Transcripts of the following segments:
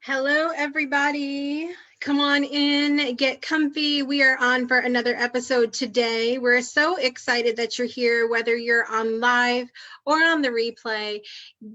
Hello, everybody. Come on in, get comfy. We are on for another episode today. We're so excited that you're here, whether you're on live or on the replay.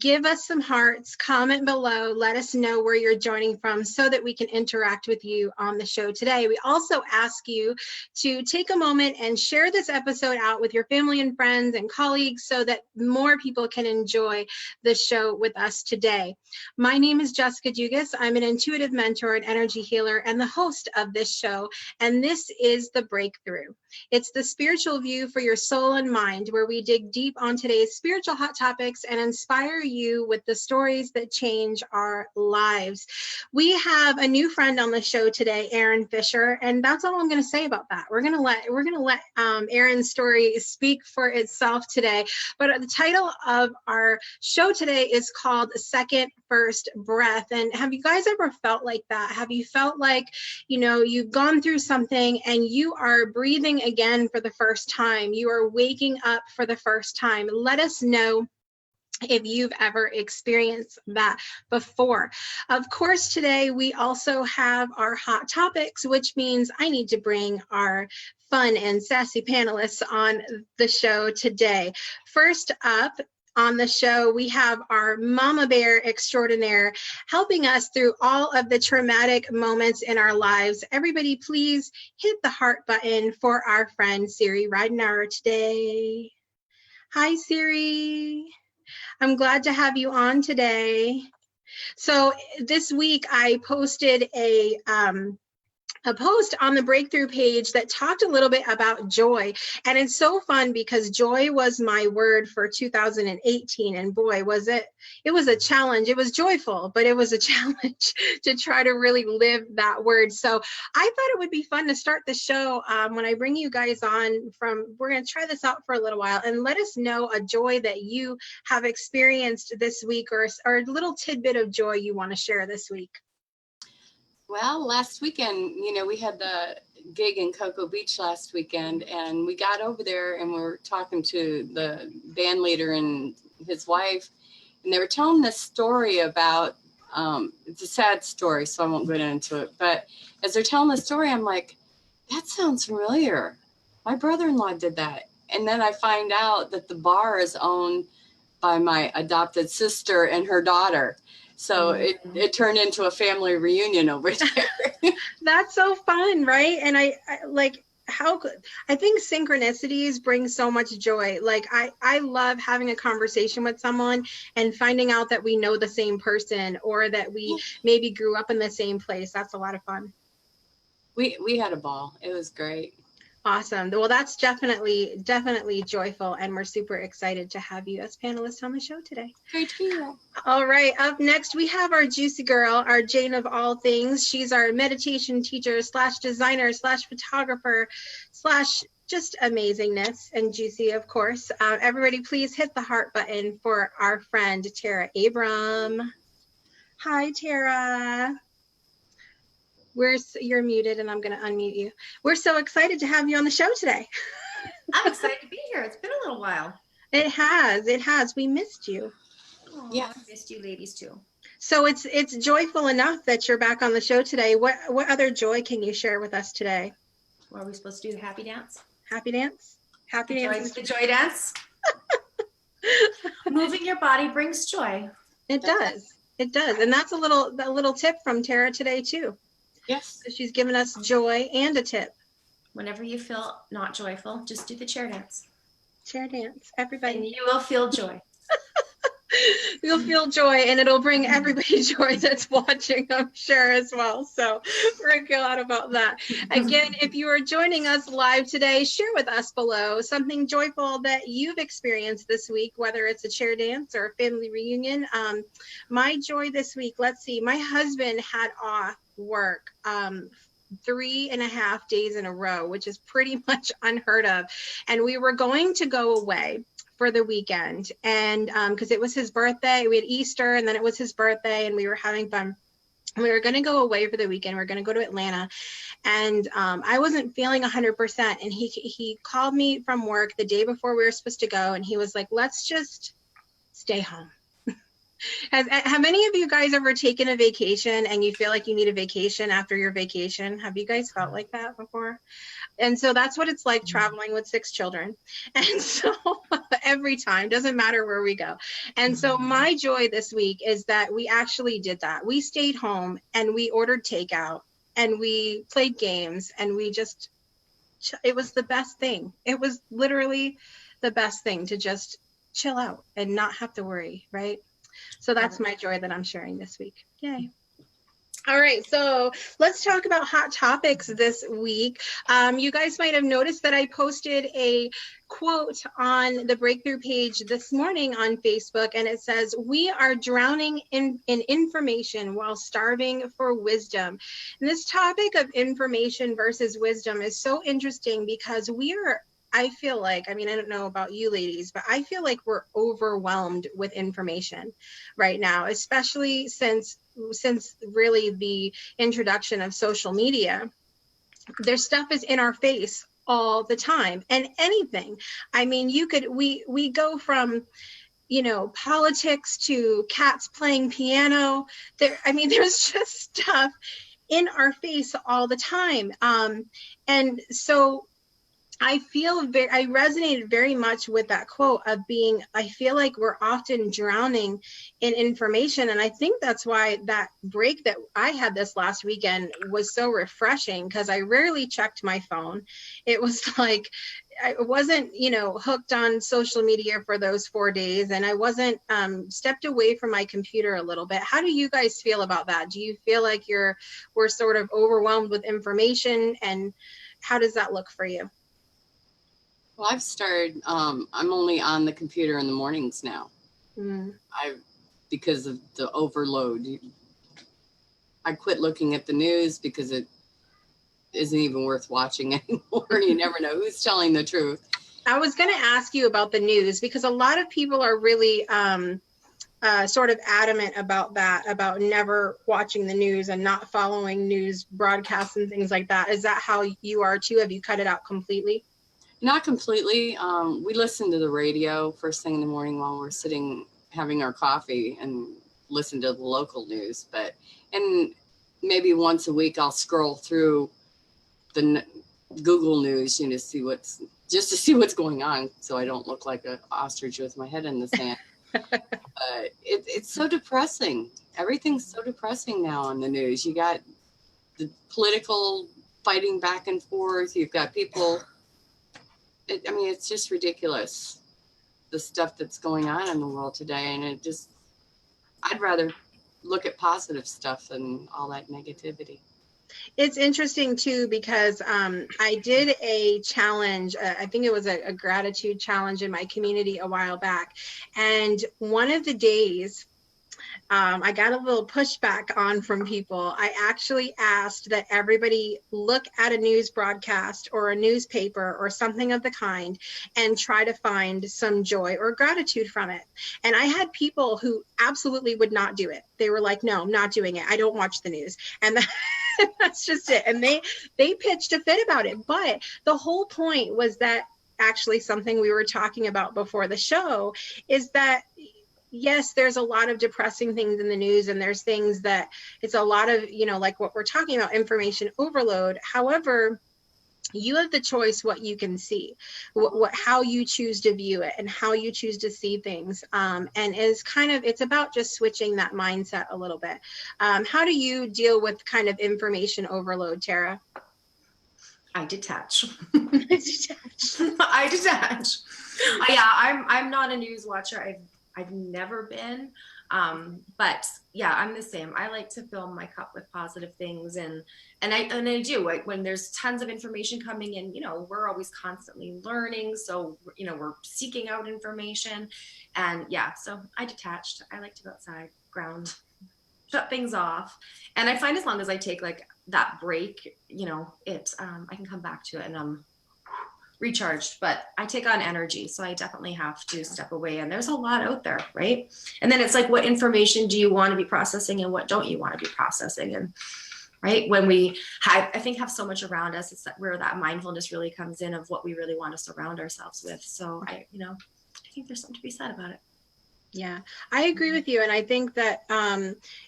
Give us some hearts, comment below, let us know where you're joining from so that we can interact with you on the show today. We also ask you to take a moment and share this episode out with your family and friends and colleagues so that more people can enjoy the show with us today. My name is Jessica Dugas. I'm an intuitive mentor and energy healer and the host of this show, and this is The Breakthrough. It's the spiritual view for your soul and mind, where we dig deep on today's spiritual hot topics and inspire you with the stories that change our lives. We have a new friend on the show today, Erin Fisher, and that's all I'm going to say about that. We're going to let Erin's story speak for itself today. But the title of our show today is called Second First Breath. And have you guys ever felt like that? Have you felt like, you've gone through something and you are breathing again for the first time? You are waking up for the first time. Let us know if you've ever experienced that before. Of course, today we also have our hot topics, which means I need to bring our fun and sassy panelists on the show today. First up, on the show, we have our mama bear extraordinaire helping us through all of the traumatic moments in our lives. Everybody, please hit the heart button for our friend Siri Ridenauer today. Hi, Siri. I'm glad to have you on today. So this week I posted a post on the Breakthrough page that talked a little bit about joy. And it's so fun because joy was my word for 2018. And boy, was it was a challenge. It was joyful, but it was a challenge to try to really live that word. So I thought it would be fun to start the show when I bring you guys on we're going to try this out for a little while and let us know a joy that you have experienced this week or a little tidbit of joy you want to share this week. Well, last weekend, we had the gig in Cocoa Beach last weekend, and we got over there and we were talking to the band leader and his wife, and they were telling this story about, it's a sad story, so I won't go into it, but as they're telling the story, I'm like, that sounds familiar. My brother-in-law did that. And then I find out that the bar is owned by my adopted sister and her daughter. So it turned into a family reunion over there. That's so fun, right? And I like how good. I think synchronicities bring so much joy. Like I love having a conversation with someone and finding out that we know the same person or that we maybe grew up in the same place. That's a lot of fun. We had a ball. It was great. Awesome. Well, that's definitely joyful, and we're super excited to have you as panelists on the show today. Great to be here. All right, up next we have our juicy girl, our Jane of all things. She's our meditation teacher / designer / photographer / just amazingness, and juicy, of course. Everybody, please hit the heart button for our friend Tara Abram. Hi, Tara. You're muted, and I'm going to unmute you. We're so excited to have you on the show today. I'm excited to be here. It's been a little while. It has. We missed you. Oh, yeah, I missed you ladies too. So it's joyful enough that you're back on the show today. What other joy can you share with us today? Well, are we supposed to do the happy dance? Happy dance? Happy dance. The joy dance. Moving your body brings joy. It does. It does. And that's a little tip from Tara today too. Yes. So she's given us joy and a tip. Whenever you feel not joyful, just do the chair dance. Chair dance, everybody. And you will feel joy. You'll feel joy, and it'll bring everybody joy that's watching, I'm sure, as well. So we're glad about that. Again, if you are joining us live today, share with us below something joyful that you've experienced this week, whether it's a chair dance or a family reunion. My joy this week, let's see, my husband had off work 3.5 days in a row, which is pretty much unheard of. And we were going to go away for the weekend, and because it was his birthday, we had Easter, and then it was his birthday, and we were having fun. We were going to go away for the weekend. We were going to go to Atlanta, and I wasn't feeling 100%. And he called me from work the day before we were supposed to go, and he was like, "Let's just stay home." And I was like, "Okay." So we stayed home. And then we got home, and we were going to go to Atlanta, and I was like, "Let's just stay home." And he was like, "Let's just stay home." And he was like, "Let's just stay home." And I was like, "Okay." So we stayed home. And then we got home, and we were going to go to Atlanta, and he was like, "Let's just stay home." Have any of you guys ever taken a vacation and you feel like you need a vacation after your vacation? Have you guys felt like that before? And so that's what it's like traveling with 6 children. And so every time, doesn't matter where we go. And so my joy this week is that we actually did that. We stayed home and we ordered takeout and we played games and we just, it was the best thing. It was literally the best thing to just chill out and not have to worry, right? So that's my joy that I'm sharing this week. Yay. All right, so let's talk about hot topics this week. You guys might have noticed that I posted a quote on the Breakthrough page this morning on Facebook, and it says, "We are drowning in information while starving for wisdom." And this topic of information versus wisdom is so interesting because I feel like, I mean, I don't know about you ladies, but I feel like we're overwhelmed with information right now, especially since really the introduction of social media. Their stuff is in our face all the time, and anything. I mean, we go from, politics to cats playing piano. There's just stuff in our face all the time. And so I resonated very much with that quote of I feel like we're often drowning in information. And I think that's why that break that I had this last weekend was so refreshing, because I rarely checked my phone. It was like, I wasn't, hooked on social media for those 4 days, and I wasn't stepped away from my computer a little bit. How do you guys feel about that? Do you feel like we're sort of overwhelmed with information, and how does that look for you? Well, I've started, I'm only on the computer in the mornings now. Because of the overload. I quit looking at the news because it isn't even worth watching anymore. You never know who's telling the truth. I was going to ask you about the news, because a lot of people are really sort of adamant about that, about never watching the news and not following news broadcasts and things like that. Is that how you are too? Have you cut it out completely? Not completely. We listen to the radio first thing in the morning while we're sitting having our coffee and listen to the local news. And maybe once a week I'll scroll through the Google News, to see what's going on, so I don't look like an ostrich with my head in the sand. It's so depressing. Everything's so depressing now on the news. You got the political fighting back and forth. You've got people. It's just ridiculous, the stuff that's going on in the world today. And I'd rather look at positive stuff than all that negativity. It's interesting too, because I did a challenge. I think it was a gratitude challenge in my community a while back. And one of the days, I got a little pushback on from people. I actually asked that everybody look at a news broadcast or a newspaper or something of the kind and try to find some joy or gratitude from it. And I had people who absolutely would not do it. They were like, no, I'm not doing it. I don't watch the news. And that's just it. And they pitched a fit about it. But the whole point was that, actually something we were talking about before the show, is that yes, there's a lot of depressing things in the news, and there's things that it's a lot of, like what we're talking about, information overload. However, you have the choice what you can see, how you choose to view it, and how you choose to see things. And it's about just switching that mindset a little bit. How do you deal with kind of information overload, Tara? I detach. I detach. Yeah, I'm not a news watcher. I've never been, but yeah, I'm the same. I like to fill my cup with positive things, and I do. When there's tons of information coming in, we're always constantly learning, so we're seeking out information, and yeah, so I detached. I like to go outside, ground, shut things off, and I find as long as I take like that break, I can come back to it and I'm recharged. But I take on energy, so I definitely have to step away, and there's a lot out there, right? And then it's like, what information do you want to be processing and what don't you want to be processing? And right, when we have so much around us, it's where that mindfulness really comes in, of what we really want to surround ourselves with. So I think there's something to be said about it. Yeah, I agree with you. And I think that,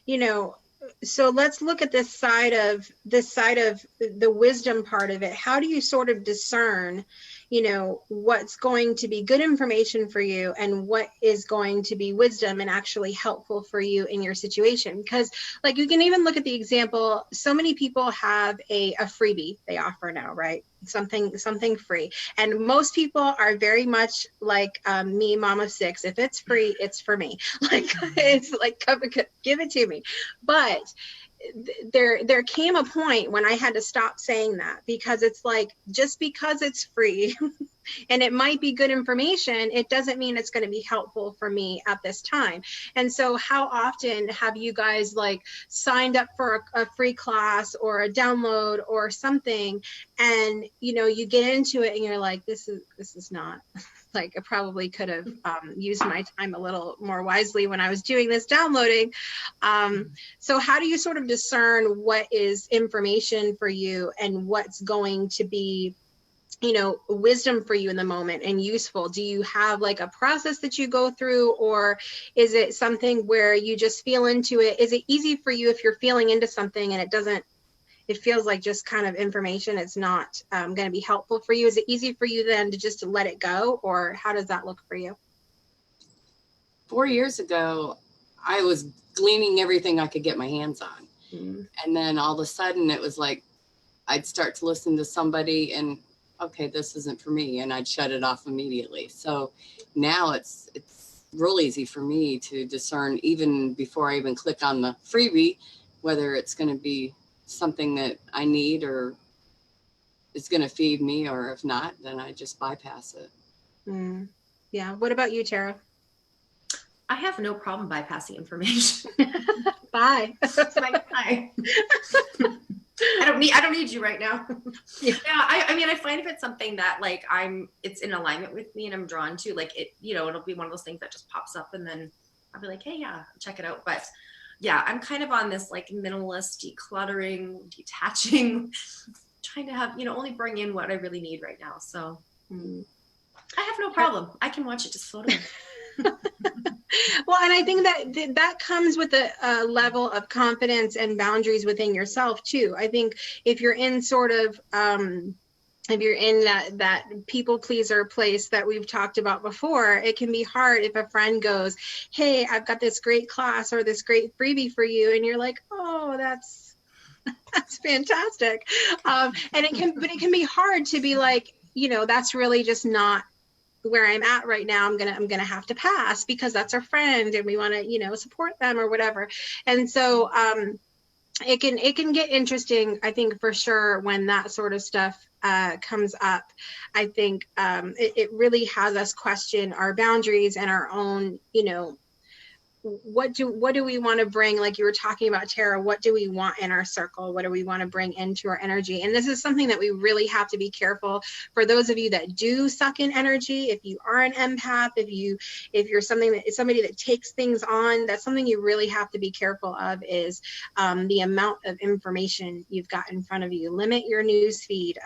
you know, so let's look at this side of the wisdom part of it. How do you sort of discern, you know, what's going to be good information for you and what is going to be wisdom and actually helpful for you in your situation? Because like you can even look at the example, so many people have a freebie they offer now, right? Something free. And most people are very much like me, mom of six. If it's free, it's for me. Like it's like, give it to me. But there came a point when I had to stop saying that, because it's like, just because it's free and it might be good information, it doesn't mean it's going to be helpful for me at this time. And so how often have you guys like signed up for a free class or a download or something, and you know, you get into it and you're like, this is not like, I probably could have used my time a little more wisely when I was doing this downloading. So how do you sort of discern what is information for you and what's going to be, you know, wisdom for you in the moment and useful? Do you have like a process that you go through, or is it something where you just feel into it? Is it easy for you if you're feeling into something and it feels like just kind of information, it's not going to be helpful for you? Is it easy for you then to just let it go, or how does that look for you? 4 years ago, I was gleaning everything I could get my hands on. And then all of a sudden it was like, I'd start to listen to somebody and, okay, this isn't for me. And I'd shut it off immediately. So now it's real easy for me to discern, even before I even click on the freebie, whether it's going to be something that I need or it's going to feed me, or if not, then I just bypass it. Yeah. What about you, Tara? I have no problem bypassing information. Bye. Like, bye. I don't need you right now. Yeah. I mean, I find if it's something that like it's in alignment with me and I'm drawn to, like it, you know, it'll be one of those things that just pops up and then I'll be like, hey, yeah, check it out. But yeah, I'm kind of on this like minimalist, decluttering, detaching, trying to have, you know, only bring in what I really need right now. So I have no problem. I can watch it just float away. Well, and I think that comes with a level of confidence and boundaries within yourself too. I think if you're in sort of if you're in that people pleaser place that we've talked about before, it can be hard if a friend goes, hey, I've got this great class or this great freebie for you, and you're like, oh, that's fantastic. And it can be hard to be like, you know, that's really just not where I'm at right now. I'm gonna have to pass because that's our friend and we want to, you know, support them or whatever. And so it can get interesting, I think, for sure, when that sort of stuff comes up. I think it really has us question our boundaries and our own, you know, what do we want to bring, like you were talking about, Tara, what do we want in our circle? What do we want to bring into our energy? And this is something that we really have to be careful for those of you that do suck in energy. If you are an empath, if you're somebody that takes things on, that's something you really have to be careful of, is the amount of information you've got in front of you. Limit your news feed.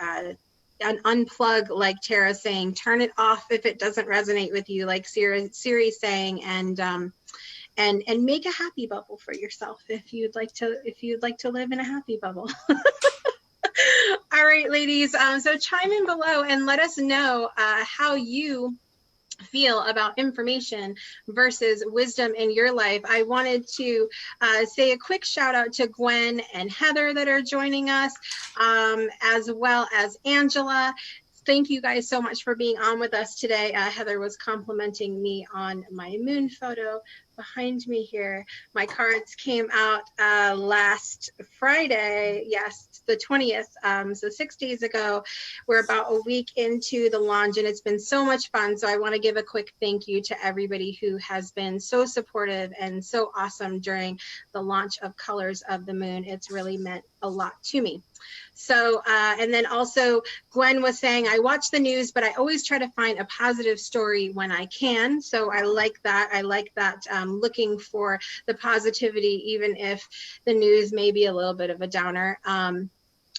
Unplug, like Tara saying, turn it off if it doesn't resonate with you, like Siri's saying, and make a happy bubble for yourself if you'd like to live in a happy bubble. All right, ladies. So chime in below and let us know how you feel about information versus wisdom in your life. I wanted to say a quick shout out to Gwen and Heather that are joining us, as well as Angela. Thank you guys so much for being on with us today. Heather was complimenting me on my moon photo behind me here. My cards came out last Friday, yes, the 20th, so 6 days ago. We're about a week into the launch and it's been so much fun. So I want to give a quick thank you to everybody who has been so supportive and so awesome during the launch of Colors of the Moon. It's really meant a lot to me. So, and then also Gwen was saying, I watch the news, but I always try to find a positive story when I can. So I like that. Looking for the positivity, even if the news may be a little bit of a downer.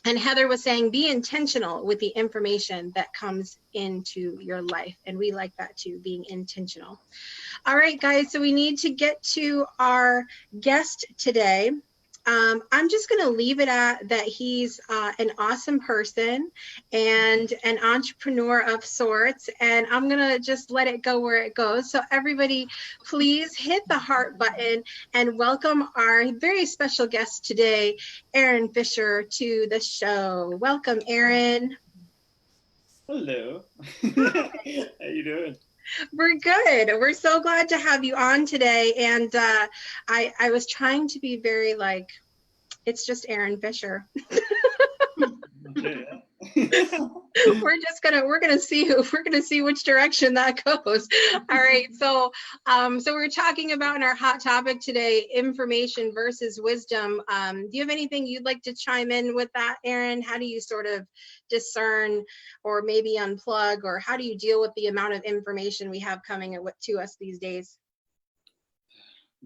And Heather was saying, be intentional with the information that comes into your life. And we like that too, being intentional. All right, guys, so we need to get to our guest today. I'm just going to leave it at that. He's an awesome person and an entrepreneur of sorts, and I'm going to just let it go where it goes. So everybody, please hit the heart button and welcome our very special guest today, Aaron Fisher, to the show. Welcome, Aaron. Hello. How you doing? We're good. We're so glad to have you on today. And I was trying to be very like, it's just Aaron Fisher. Okay, yeah. we're gonna see which direction that goes. All right. So we're talking about in our hot topic today, information versus wisdom. Do you have anything you'd like to chime in with that, Aaron? How do you sort of discern or maybe unplug, or how do you deal with the amount of information we have coming to us these days?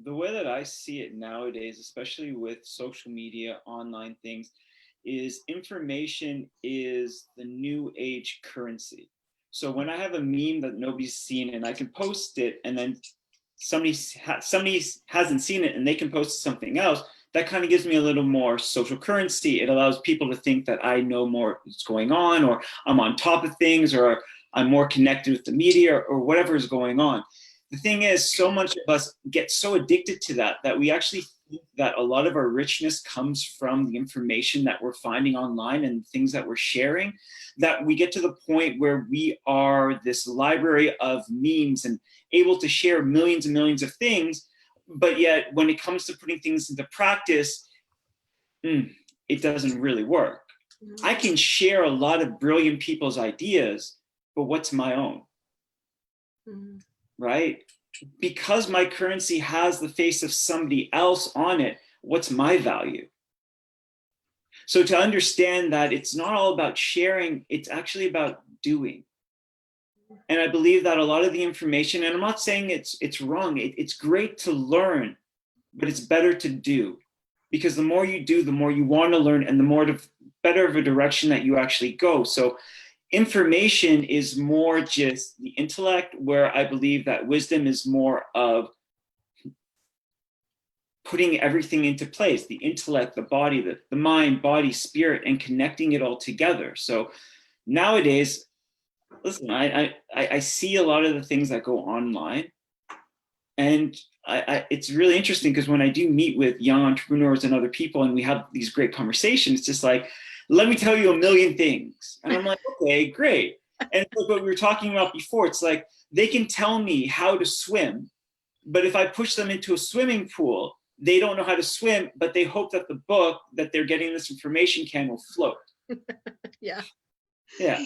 The way that I see it nowadays, especially with social media, online things, is information is the new age currency. So when I have a meme that nobody's seen and I can post it, and then somebody hasn't seen it and they can post something else, that kind of gives me a little more social currency. It allows people to think that I know more what's going on, or I'm on top of things, or I'm more connected with the media, or whatever is going on. The thing is, so much of us get so addicted to that we actually think that a lot of our richness comes from the information that we're finding online and things that we're sharing, that we get to the point where we are this library of memes and able to share millions and millions of things. But yet when it comes to putting things into practice, it doesn't really work. I can share a lot of brilliant people's ideas, but what's my own? Right? Because my currency has the face of somebody else on it, what's my value? So to understand that it's not all about sharing, it's actually about doing. And I believe that a lot of the information, and I'm not saying it's wrong, it's great to learn, but it's better to do. Because the more you do, the more you want to learn, and the more better of a direction that you actually go. So information is more just the intellect, where I believe that wisdom is more of putting everything into place, the intellect, the body, the mind, body, spirit, and connecting it all together. So nowadays, listen, I see a lot of the things that go online, and it's really interesting because when I do meet with young entrepreneurs and other people and we have these great conversations, it's just like, let me tell you a million things. And I'm like, okay, great. And like what we were talking about before, it's like they can tell me how to swim, but if I push them into a swimming pool, they don't know how to swim, but they hope that the book that they're getting this information will float. Yeah. Yeah.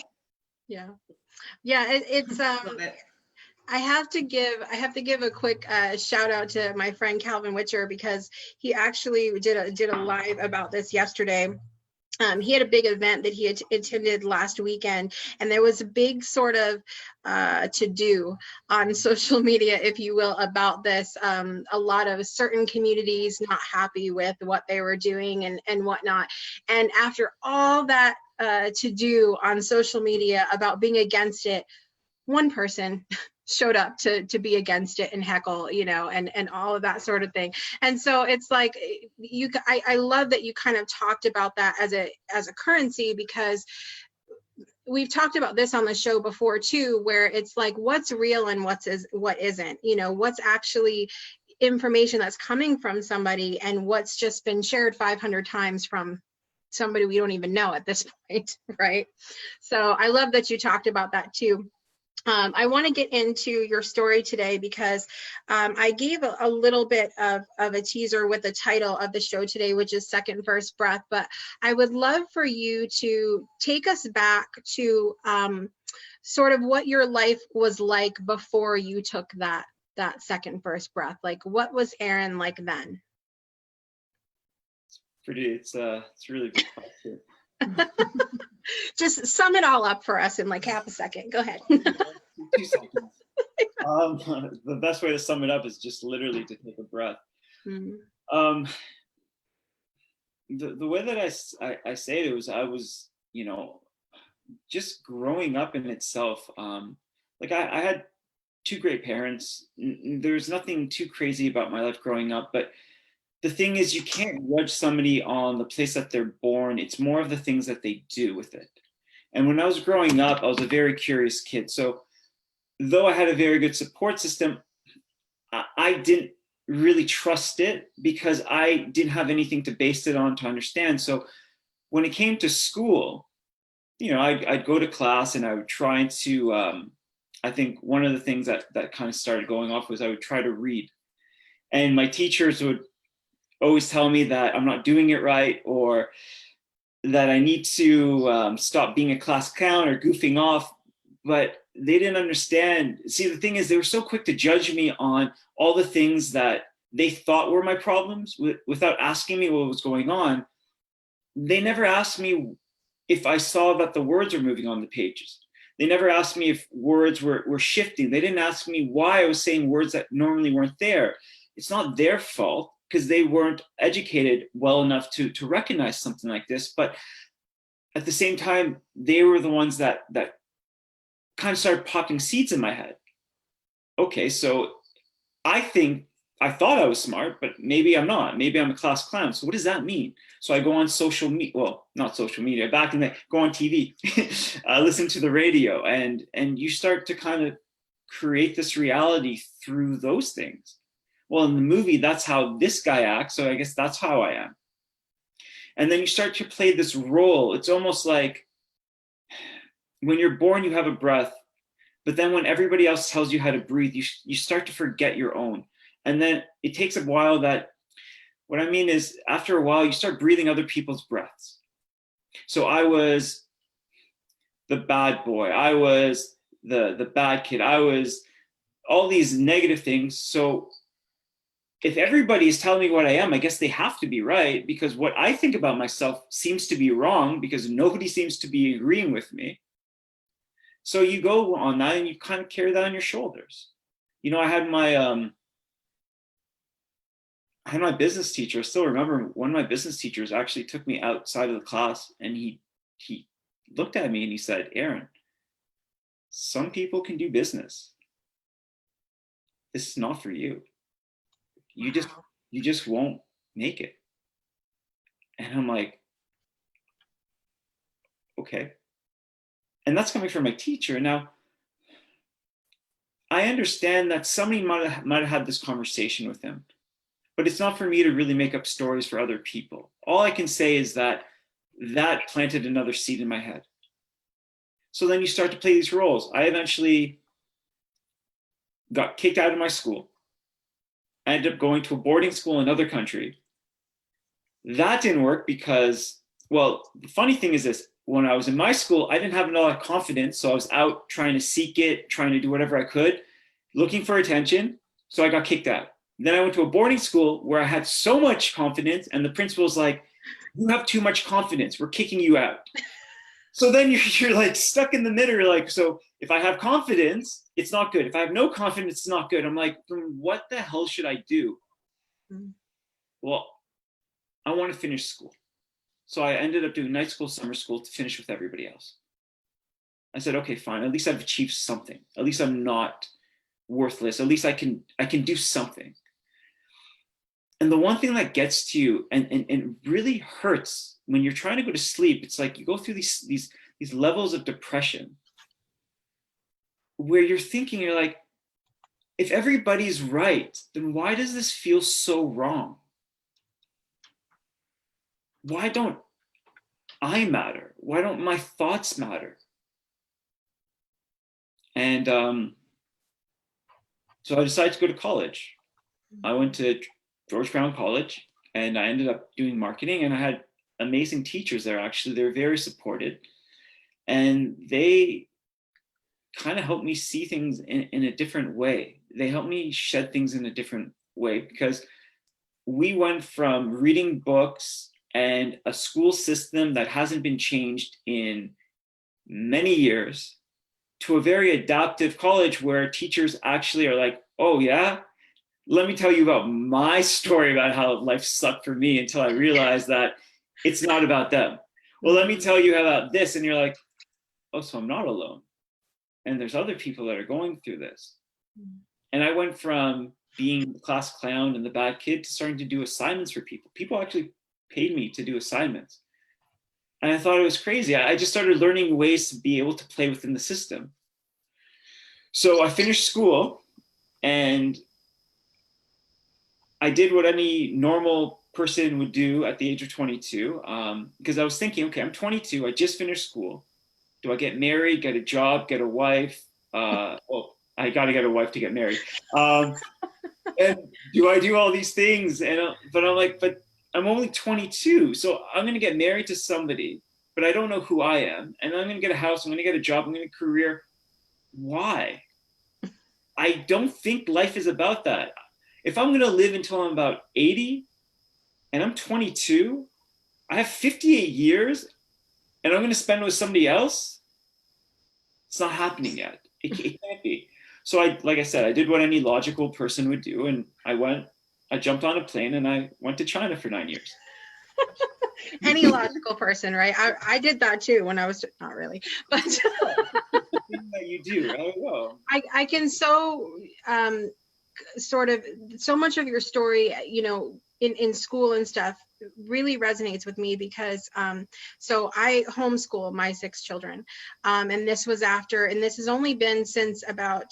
Yeah. Yeah. It's I have to give a quick shout out to my friend Calvin Witcher, because he actually did a live about this yesterday. He had a big event that he attended last weekend, and there was a big sort of to-do on social media, if you will, about this. A lot of certain communities not happy with what they were doing and whatnot. And after all that to-do on social media about being against it, one person showed up to be against it and heckle, and all of that sort of thing. And so it's like I love that you kind of talked about that as a currency, because we've talked about this on the show before too, where it's like what's real and what isn't, what's actually information that's coming from somebody and what's just been shared 500 times from somebody we don't even know at this point, right? So I love that you talked about that too. I want to get into your story today because I gave a little bit of a teaser with the title of the show today, which is Second First Breath. But I would love for you to take us back to sort of what your life was like before you took that second first breath. Like, what was Aaron like then? It's really good question. Just sum it all up for us in like half a second. Go ahead. 2 seconds. The best way to sum it up is just literally to take a breath. the way that I say it was, I was, just growing up in itself. Like I had two great parents. There's nothing too crazy about my life growing up, but the thing is, you can't judge somebody on the place that they're born. It's more of the things that they do with it. And when I was growing up, I was a very curious kid. So though I had a very good support system, I didn't really trust it because I didn't have anything to base it on to understand. So when it came to school, I'd go to class and I would try to, I think one of the things that kind of started going off was I would try to read. And my teachers would always tell me that I'm not doing it right, or that I need to stop being a class clown or goofing off. But they didn't understand. See, the thing is, they were so quick to judge me on all the things that they thought were my problems without asking me what was going on. They never asked me if I saw that the words were moving on the pages. They never asked me if words were shifting. They didn't ask me why I was saying words that normally weren't there. It's not their fault because they weren't educated well enough to recognize something like this. But at the same time, they were the ones that kind of started popping seeds in my head. Okay, so I thought I was smart, but maybe I'm not. Maybe I'm a class clown. So what does that mean? So I go on social media, well, not social media, back in the, go on TV, listen to the radio, and you start to kind of create this reality through those things. Well, in the movie, that's how this guy acts, so I guess that's how I am. And then you start to play this role. It's almost like when you're born, you have a breath, but then when everybody else tells you how to breathe, you start to forget your own. And then it takes a while what I mean is after a while, you start breathing other people's breaths. So I was the bad boy. I was the bad kid. I was all these negative things. So if everybody is telling me what I am, I guess they have to be right, because what I think about myself seems to be wrong because nobody seems to be agreeing with me. So you go on that and you kind of carry that on your shoulders. I had my business teacher. I still remember one of my business teachers actually took me outside of the class and he looked at me and he said, "Aaron, some people can do business. This is not for you. You just won't make it." And I'm like, okay. And that's coming from my teacher. Now, I understand that somebody might have had this conversation with him, but it's not for me to really make up stories for other people. All I can say is that planted another seed in my head. So then you start to play these roles. I eventually got kicked out of my school. I ended up going to a boarding school in another country. That didn't work because, well, the funny thing is this: when I was in my school, I didn't have a lot of confidence. So I was out trying to seek it, trying to do whatever I could, looking for attention. So I got kicked out. Then I went to a boarding school where I had so much confidence, and the principal was like, "You have too much confidence. We're kicking you out." So then you're like stuck in the middle. You're like, so if I have confidence, it's not good. If I have no confidence, it's not good. I'm like, what the hell should I do? Mm-hmm. Well, I want to finish school. So I ended up doing night school, summer school to finish with everybody else. I said, okay, fine. At least I've achieved something. At least I'm not worthless. At least I can do something. And the one thing that gets to you and really hurts when you're trying to go to sleep, it's like you go through these levels of depression where you're thinking, you're like, if everybody's right, then why does this feel so wrong? Why don't I matter? Why don't my thoughts matter? And so I decided to go to college. I went to George Brown College and I ended up doing marketing, and I had amazing teachers there. Actually, they were very supportive, and they kind of helped me see things in a different way. They helped me shed things in a different way, because we went from reading books and a school system that hasn't been changed in many years to a very adaptive college where teachers actually are like, "Oh yeah, let me tell you about my story about how life sucked for me," until I realized that It's not about them. Well, let me tell you about this. And you're like, oh, so I'm not alone. And there's other people that are going through this. And I went from being the class clown and the bad kid to starting to do assignments for people. People actually paid me to do assignments. And I thought it was crazy. I just started learning ways to be able to play within the system. So I finished school and I did what any normal person would do at the age of 22, because I was thinking, okay, I'm 22, I just finished school. Do I get married, get a job, get a wife? Well, I got to get a wife to get married. And do I do all these things? But I'm like, but I'm only 22, so I'm going to get married to somebody, but I don't know who I am. And I'm going to get a house, I'm going to get a job, I'm going to get a career. Why? I don't think life is about that. If I'm going to live until I'm about 80 and I'm 22, I have 58 years and I'm going to spend with somebody else. It's not happening yet. It can't be. So like I said, I did what any logical person would do. And I jumped on a plane and I went to China for 9 years. Any logical person, right? I did that too when I was, not really, but That you do. I don't know. I can sort of, so much of your story, in school and stuff really resonates with me because so I homeschool my 6 children, and this was after, and this has only been since about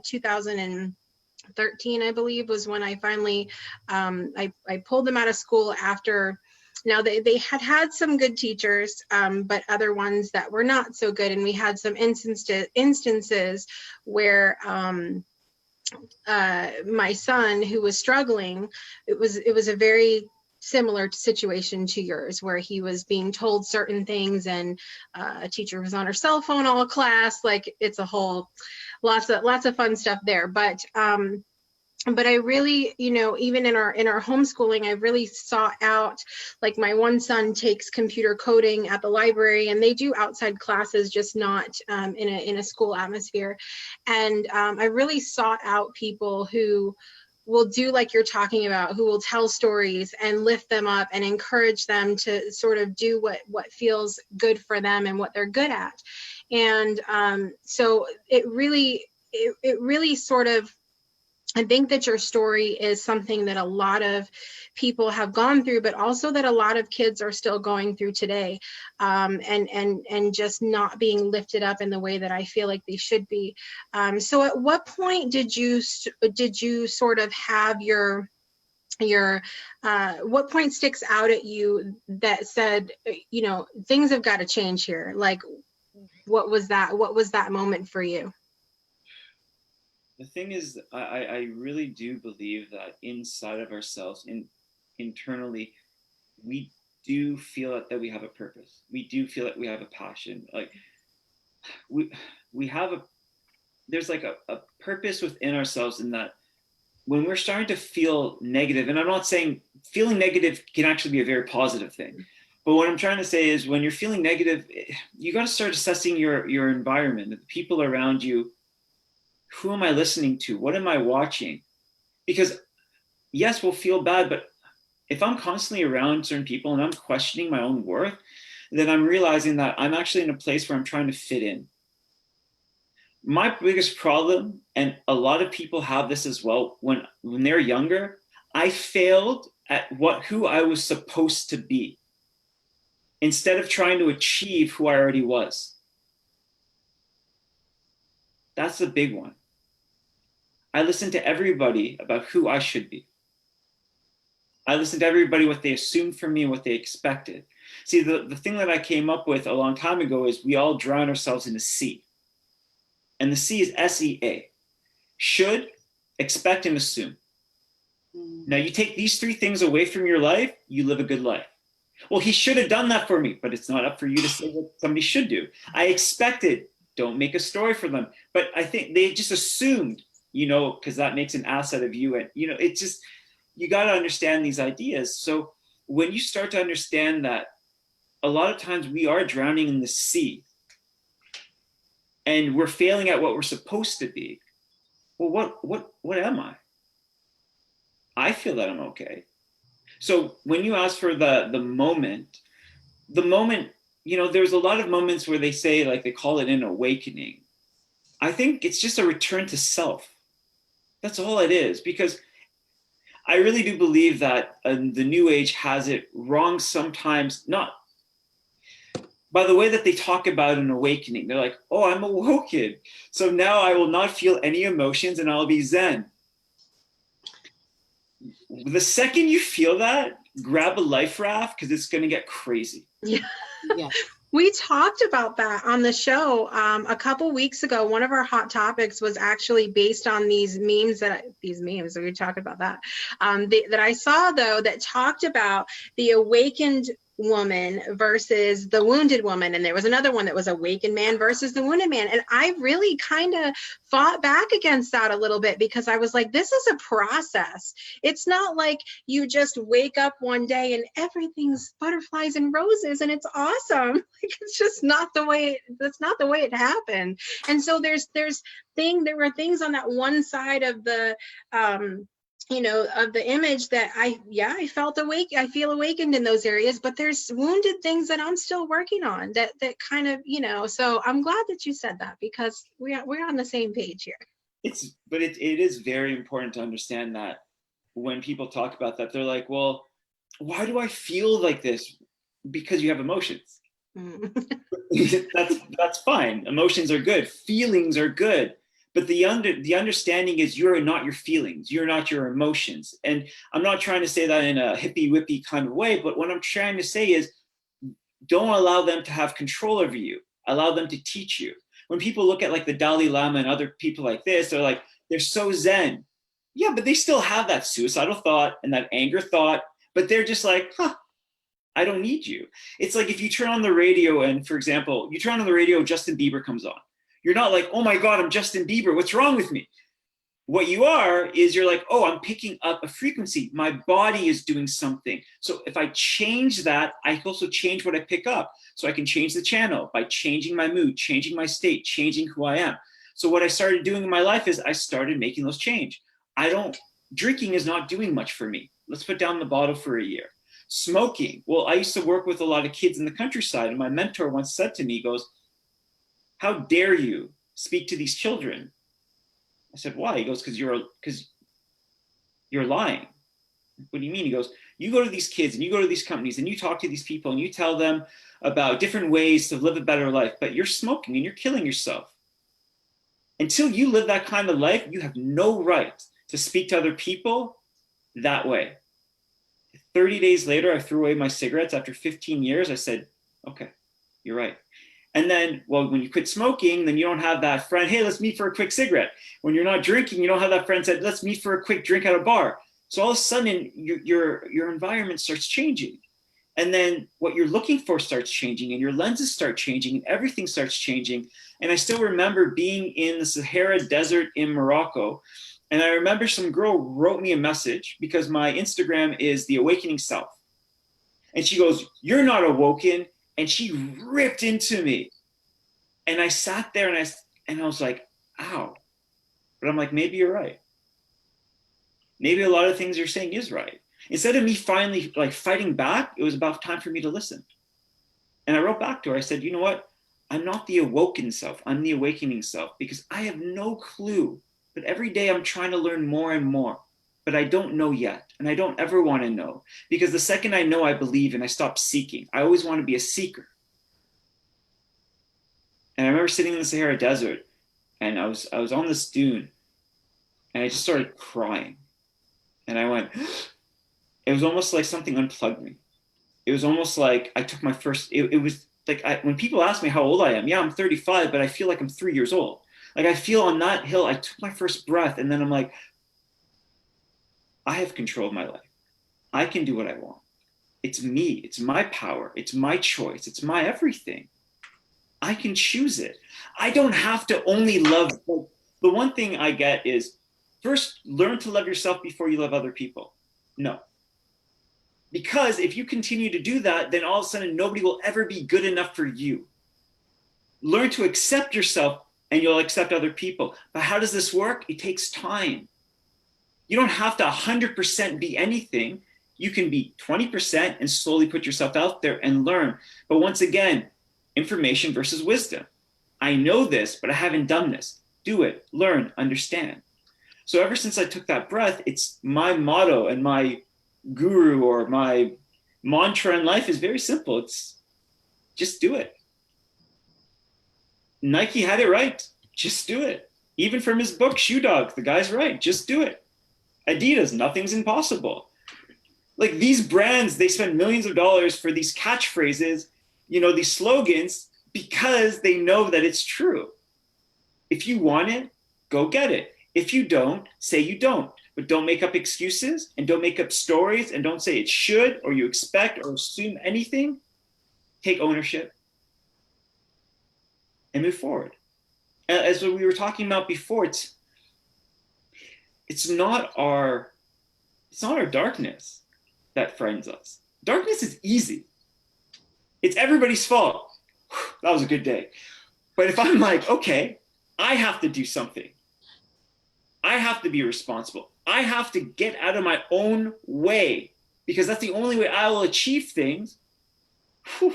2013, I believe, was when I finally I pulled them out of school after. Now they had some good teachers, but other ones that were not so good, and we had some instances where my son, who was struggling, it was a very similar situation to yours, where he was being told certain things, and a teacher was on her cell phone all class. Like, it's a whole lots of fun stuff there. But I really, even in our homeschooling, I really sought out, like, my one son takes computer coding at the library, and they do outside classes, just not in a school atmosphere. And I really sought out people who will do like you're talking about, who will tell stories and lift them up and encourage them to sort of do what feels good for them and what they're good at. And so it really sort of, I think that your story is something that a lot of people have gone through, but also that a lot of kids are still going through today, and just not being lifted up in the way that I feel like they should be. So at what point did you sort of have your what point sticks out at you that said, things have got to change here? Like, what was that moment for you? The thing is, I really do believe that inside of ourselves, internally, we do feel that we have a purpose. We do feel that we have a passion. Like, we have there's like a purpose within ourselves, in that when we're starting to feel negative, and I'm not saying feeling negative can actually be a very positive thing, but what I'm trying to say is, when you're feeling negative, you got to start assessing your environment, the people around you. Who am I listening to? What am I watching? Because yes, we'll feel bad, but if I'm constantly around certain people and I'm questioning my own worth, then I'm realizing that I'm actually in a place where I'm trying to fit in. My biggest problem, and a lot of people have this as well, when they're younger, I failed at who I was supposed to be, instead of trying to achieve who I already was. That's the big one. I listened to everybody about who I should be. I listened to everybody, what they assumed from me and what they expected. See, the thing that I came up with a long time ago is, we all drown ourselves in a sea. And the C is SEA. Should, expect, and assume. Now, you take these 3 things away from your life, you live a good life. Well, he should have done that for me, but it's not up for you to say what somebody should do. I expected, don't make a story for them. But I think they just assumed, because that makes an asset of you. And, it's just, you got to understand these ideas. So when you start to understand that a lot of times we are drowning in the sea and we're failing at what we're supposed to be. Well, what am I? I feel that I'm okay. So when you ask for the moment, the moment, there's a lot of moments where they say, like, they call it an awakening. I think it's just a return to self. That's all it is, because I really do believe that the New Age has it wrong sometimes, not by the way that they talk about an awakening. They're like, oh, I'm awoken, so now I will not feel any emotions and I'll be Zen. The second you feel that, grab a life raft, because it's going to get crazy. Yeah. Yeah. We talked about that on the show a couple weeks ago. One of our hot topics was actually based on these memes we were talking about that that I saw, though, that talked about the awakened woman versus the wounded woman, and there was another one that was awakened man versus the wounded man, and I really kind of fought back against that a little bit, because I was like, this is a process. It's not like you just wake up one day and everything's butterflies and roses and it's awesome. Like, it's just not the way it happened. And so there were things on that one side of the of the image that I felt awake. I feel awakened in those areas, but there's wounded things that I'm still working on that kind of, so I'm glad that you said that, because we're on the same page here. It is very important to understand that when people talk about that, they're like, well, why do I feel like this? Because you have emotions. That's fine. Emotions are good. Feelings are good. But the understanding is you're not your feelings. You're not your emotions. And I'm not trying to say that in a hippy whippy kind of way, but what I'm trying to say is, don't allow them to have control over you. Allow them to teach you. When people look at like the Dalai Lama and other people like this, they're like, they're so Zen. Yeah, but they still have that suicidal thought and that anger thought, but they're just like, I don't need you. It's like if you turn on the radio and, for example, you turn on the radio, Justin Bieber comes on. You're not like, oh my God, I'm Justin Bieber, what's wrong with me? What you are is you're like, oh, I'm picking up a frequency. My body is doing something. So if I change that, I can also change what I pick up. So I can change the channel by changing my mood, changing my state, changing who I am. So what I started doing in my life is I started making those change. Drinking is not doing much for me. Let's put down the bottle for a year. Smoking. Well, I used to work with a lot of kids in the countryside, and my mentor once said to me, he goes, how dare you speak to these children? I said, why? He goes, because you're lying. What do you mean? He goes, you go to these kids and you go to these companies and you talk to these people and you tell them about different ways to live a better life, but you're smoking and you're killing yourself. Until you live that kind of life, you have no right to speak to other people that way. 30 days later, I threw away my cigarettes. After 15 years, I said, okay, you're right. And then, well, when you quit smoking, then you don't have that friend, hey, let's meet for a quick cigarette. When you're not drinking, you don't have that friend said, let's meet for a quick drink at a bar. So all of a sudden, your environment starts changing. And then what you're looking for starts changing, and your lenses start changing, and everything starts changing. And I still remember being in the Sahara Desert in Morocco. And I remember some girl wrote me a message, because my Instagram is The Awakening Self. And she goes, you're not awoken. And she ripped into me. And I sat there and I was like, ow. But I'm like, maybe you're right. Maybe a lot of things you're saying is right. Instead of me finally like fighting back, it was about time for me to listen. And I wrote back to her. I said, you know what? I'm not the awoken self. I'm the awakening self, because I have no clue. But every day I'm trying to learn more and more. But I don't know yet. And I don't ever want to know. Because the second I know, I believe, and I stop seeking. I always want to be a seeker. And I remember sitting in the Sahara Desert, and I was on this dune, and I just started crying. And I went, it was almost like something unplugged me. It was almost like I took my first, it was like, when people ask me how old I am, yeah, I'm 35, but I feel like I'm 3 years old. Like I feel on that hill, I took my first breath, and then I'm like, I have control of my life. I can do what I want. It's me. It's my power. It's my choice. It's my everything. I can choose it. I don't have to only love. The one thing I get is, first, learn to love yourself before you love other people. No. Because if you continue to do that, then all of a sudden nobody will ever be good enough for you. Learn to accept yourself and you'll accept other people. But how does this work? It takes time. You don't have to 100% be anything. You can be 20% and slowly put yourself out there and learn. But once again, information versus wisdom. I know this, but I haven't done this. Do it, learn, understand. So ever since I took that breath, it's my motto and my guru or my mantra in life is very simple. It's just do it. Nike had it right. Just do it. Even from his book, Shoe Dog, the guy's right. Just do it. Adidas, nothing's impossible. Like these brands, they spend millions of dollars for these catchphrases, these slogans, because they know that it's true. If you want it, go get it. If you don't, say you don't. But don't make up excuses and don't make up stories and don't say it should or you expect or assume anything. Take ownership and move forward. As we were talking about before, it's not our darkness that frightens us. Darkness is easy. It's everybody's fault. That was a good day. But if I'm like, okay, I have to do something. I have to be responsible. I have to get out of my own way because that's the only way I will achieve things. Whew.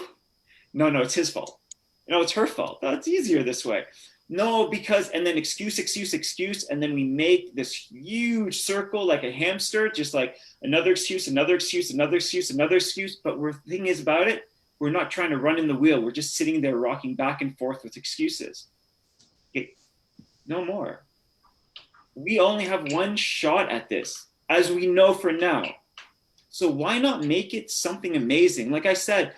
No, it's his fault. No, it's her fault. No, it's easier this way. No, because, and then excuse. And then we make this huge circle like a hamster, just like another excuse. But the thing is about it, we're not trying to run in the wheel. We're just sitting there rocking back and forth with excuses. Okay, no more. We only have one shot at this, as we know for now. So why not make it something amazing? Like I said,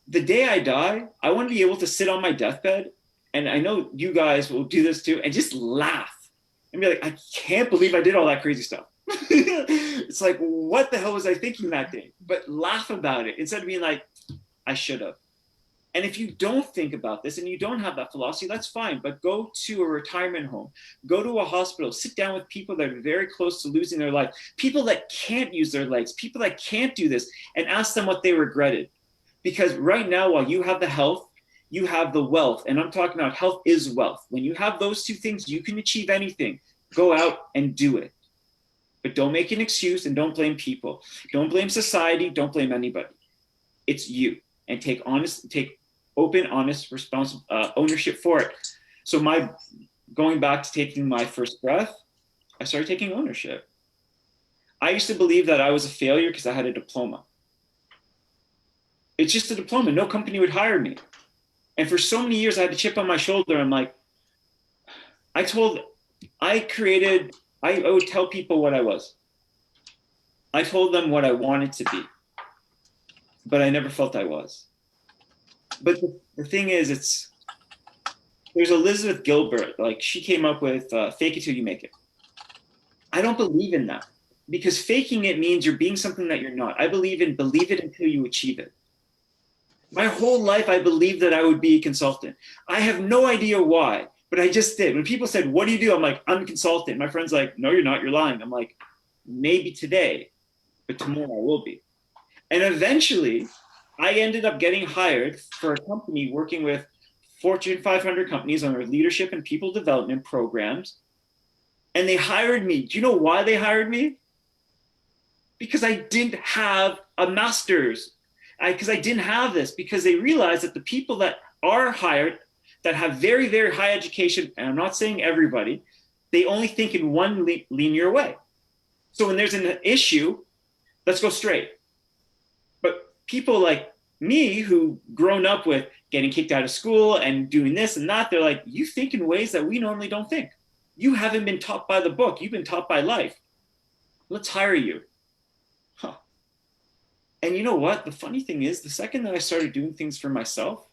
the day I die, I want to be able to sit on my deathbed, and I know you guys will do this too, and just laugh and be like, I can't believe I did all that crazy stuff. It's like, what the hell was I thinking that day? But laugh about it instead of being like, I should have. And if you don't think about this and you don't have that philosophy, that's fine. But go to a retirement home, go to a hospital, sit down with people that are very close to losing their life, people that can't use their legs, people that can't do this, and ask them what they regretted. Because right now, while you have the health, you have the wealth. And I'm talking about health is wealth. When you have those two things, you can achieve anything. Go out and do it. But don't make an excuse and don't blame people. Don't blame society. Don't blame anybody. It's you. And take open, honest, responsible ownership for it. So going back to taking my first breath, I started taking ownership. I used to believe that I was a failure because I had a diploma. It's just a diploma. No company would hire me. And for so many years, I had a chip on my shoulder. I'm like, I would tell people what I was. I told them what I wanted to be, but I never felt I was. But the thing is, there's Elizabeth Gilbert, like she came up with fake it till you make it. I don't believe in that because faking it means you're being something that you're not. I believe in believe it until you achieve it. My whole life, I believed that I would be a consultant. I have no idea why, but I just did. When people said, what do you do? I'm like, I'm a consultant. My friend's like, no, you're not, you're lying. I'm like, maybe today, but tomorrow I will be. And eventually, I ended up getting hired for a company working with Fortune 500 companies on their leadership and people development programs. And they hired me. Do you know why they hired me? Because I didn't have a master's. Because I didn't have this. Because they realized that the people that are hired, that have very, very high education, and I'm not saying everybody, they only think in one linear way. So when there's an issue, let's go straight. But people like me who grown up with getting kicked out of school and doing this and that, they're like, you think in ways that we normally don't think. You haven't been taught by the book. You've been taught by life. Let's hire you. Huh. And you know what? The funny thing is, the second that I started doing things for myself,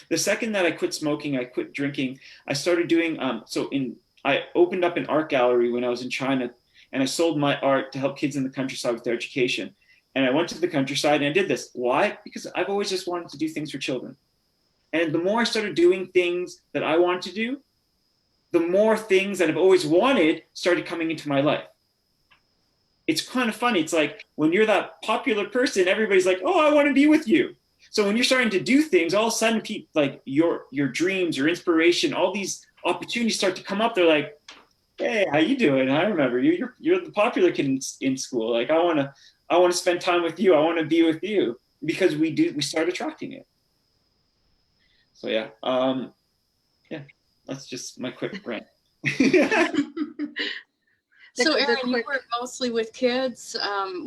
the second that I quit smoking, I quit drinking, I started doing, I opened up an art gallery when I was in China, and I sold my art to help kids in the countryside with their education. And I went to the countryside and I did this. Why? Because I've always just wanted to do things for children. And the more I started doing things that I wanted to do, the more things that I've always wanted started coming into my life. It's kind of funny. It's like when you're that popular person, everybody's like, oh, I want to be with you. So when you're starting to do things, all of a sudden, like your dreams, your inspiration, all these opportunities start to come up. They're like, hey, how you doing? I remember you. You're the popular kid in school. Like, I want I want to spend time with you. I want to be with you, because we start attracting it. So yeah, that's just my quick rant. So Erin, you work mostly with kids.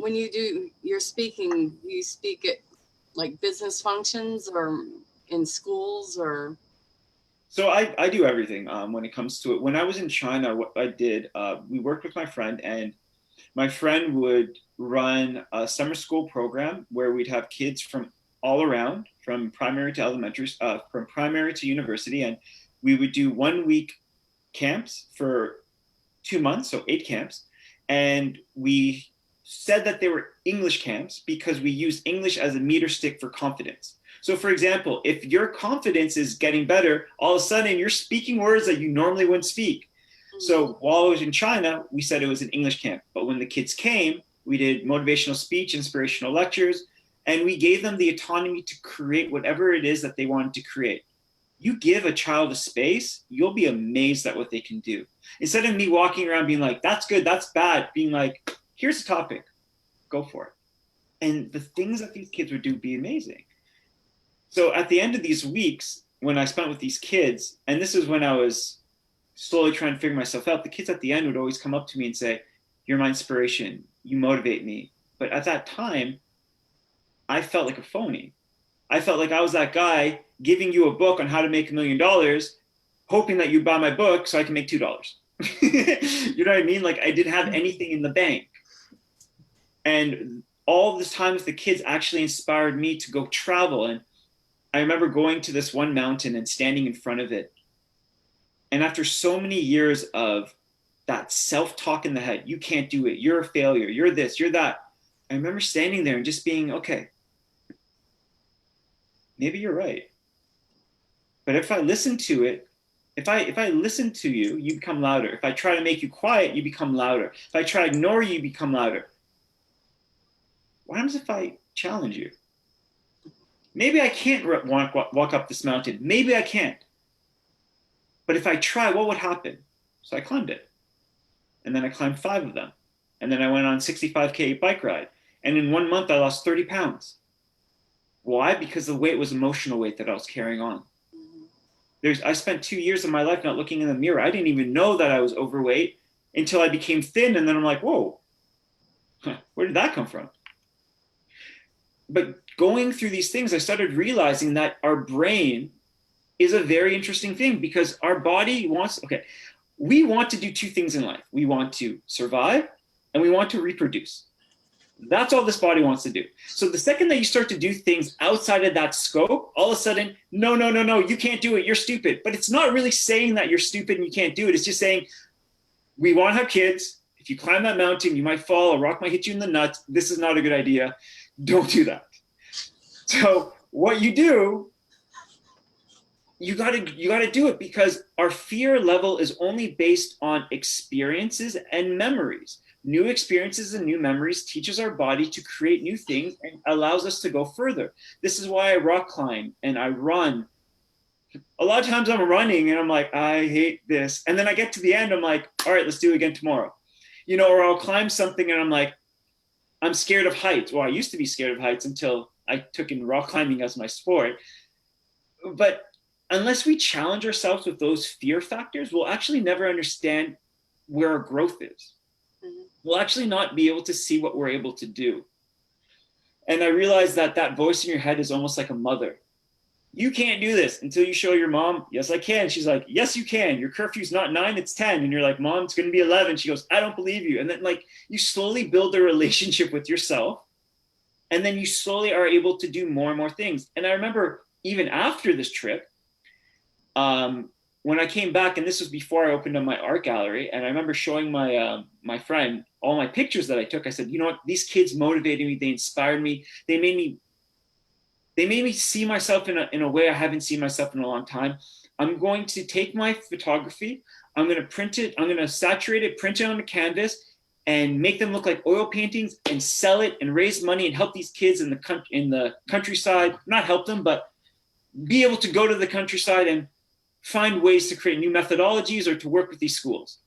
When you do your speaking, do you speak at like business functions or in schools or? So I do everything when it comes to it. When I was in China, what I did, we worked with my friend, and my friend would run a summer school program where we'd have kids from all around, from primary to elementary, from primary to university, and we would do 1 week camps for 2 months, so 8 camps. And we said that they were English camps because we use English as a meter stick for confidence. So for example, if your confidence is getting better, all of a sudden you're speaking words that you normally wouldn't speak. So while I was in China, we said it was an English camp. But when the kids came, we did motivational speech, inspirational lectures, and we gave them the autonomy to create whatever it is that they wanted to create. You give a child a space, you'll be amazed at what they can do. Instead of me walking around being like, that's good, that's bad, being like, here's a topic, go for it. And the things that these kids would do would be amazing. So at the end of these weeks, when I spent with these kids, and this is when I was slowly trying to figure myself out, the kids at the end would always come up to me and say, you're my inspiration, you motivate me. But at that time, I felt like a phony. I felt like I was that guy giving you a book on how to make $1 million, hoping that you buy my book so I can make $2. You know what I mean? Like, I didn't have anything in the bank. And all this time with the kids actually inspired me to go travel. And I remember going to this one mountain and standing in front of it. And after so many years of that self-talk in the head, you can't do it, you're a failure, you're this, you're that. I remember standing there and just being, okay, maybe you're right. But if I listen to it, if I listen to you, you become louder. If I try to make you quiet, you become louder. If I try to ignore you, you become louder. What happens if I challenge you? Maybe I can't walk up this mountain. Maybe I can't. But if I try, what would happen? So I climbed it. And then I climbed 5 of them. And then I went on 65K bike ride. And in 1 month, I lost 30 pounds. Why? Because the weight was emotional weight that I was carrying on. I spent 2 years of my life not looking in the mirror. I didn't even know that I was overweight until I became thin. And then I'm like, whoa, where did that come from? But going through these things, I started realizing that our brain is a very interesting thing, because our body we want to do 2 things in life. We want to survive and we want to reproduce. That's all this body wants to do. So the second that you start to do things outside of that scope, all of a sudden, no, you can't do it, you're stupid. But it's not really saying that you're stupid and you can't do it. It's just saying, we want to have kids. If you climb that mountain, you might fall, a rock might hit you in the nuts. This is not a good idea. Don't do that. So what you do, you gotta do it, because our fear level is only based on experiences and memories. New experiences and new memories teaches our body to create new things and allows us to go further. This is why I rock climb and I run. A lot of times I'm running and I'm like, I hate this. And then I get to the end, I'm like, all right, let's do it again tomorrow. Or I'll climb something and I'm like, I'm scared of heights. Well, I used to be scared of heights until I took in rock climbing as my sport. But unless we challenge ourselves with those fear factors, we'll actually never understand where our growth is. We'll actually not be able to see what we're able to do. And I realized that voice in your head is almost like a mother. You can't do this until you show your mom, yes, I can. She's like, yes, you can. Your curfew's not 9, it's 10. And you're like, Mom, it's going to be 11. She goes, I don't believe you. And then you slowly build a relationship with yourself. And then you slowly are able to do more and more things. And I remember even after this trip, when I came back, and this was before I opened up my art gallery, and I remember showing my friend all my pictures that I took. I said, you know what? These kids motivated me. They inspired me. They made me see myself in a way I haven't seen myself in a long time. I'm going to take my photography. I'm going to print it. I'm going to saturate it, print it on a canvas, and make them look like oil paintings, and sell it and raise money and help these kids in the countryside. Not help them, but be able to go to the countryside and find ways to create new methodologies or to work with these schools.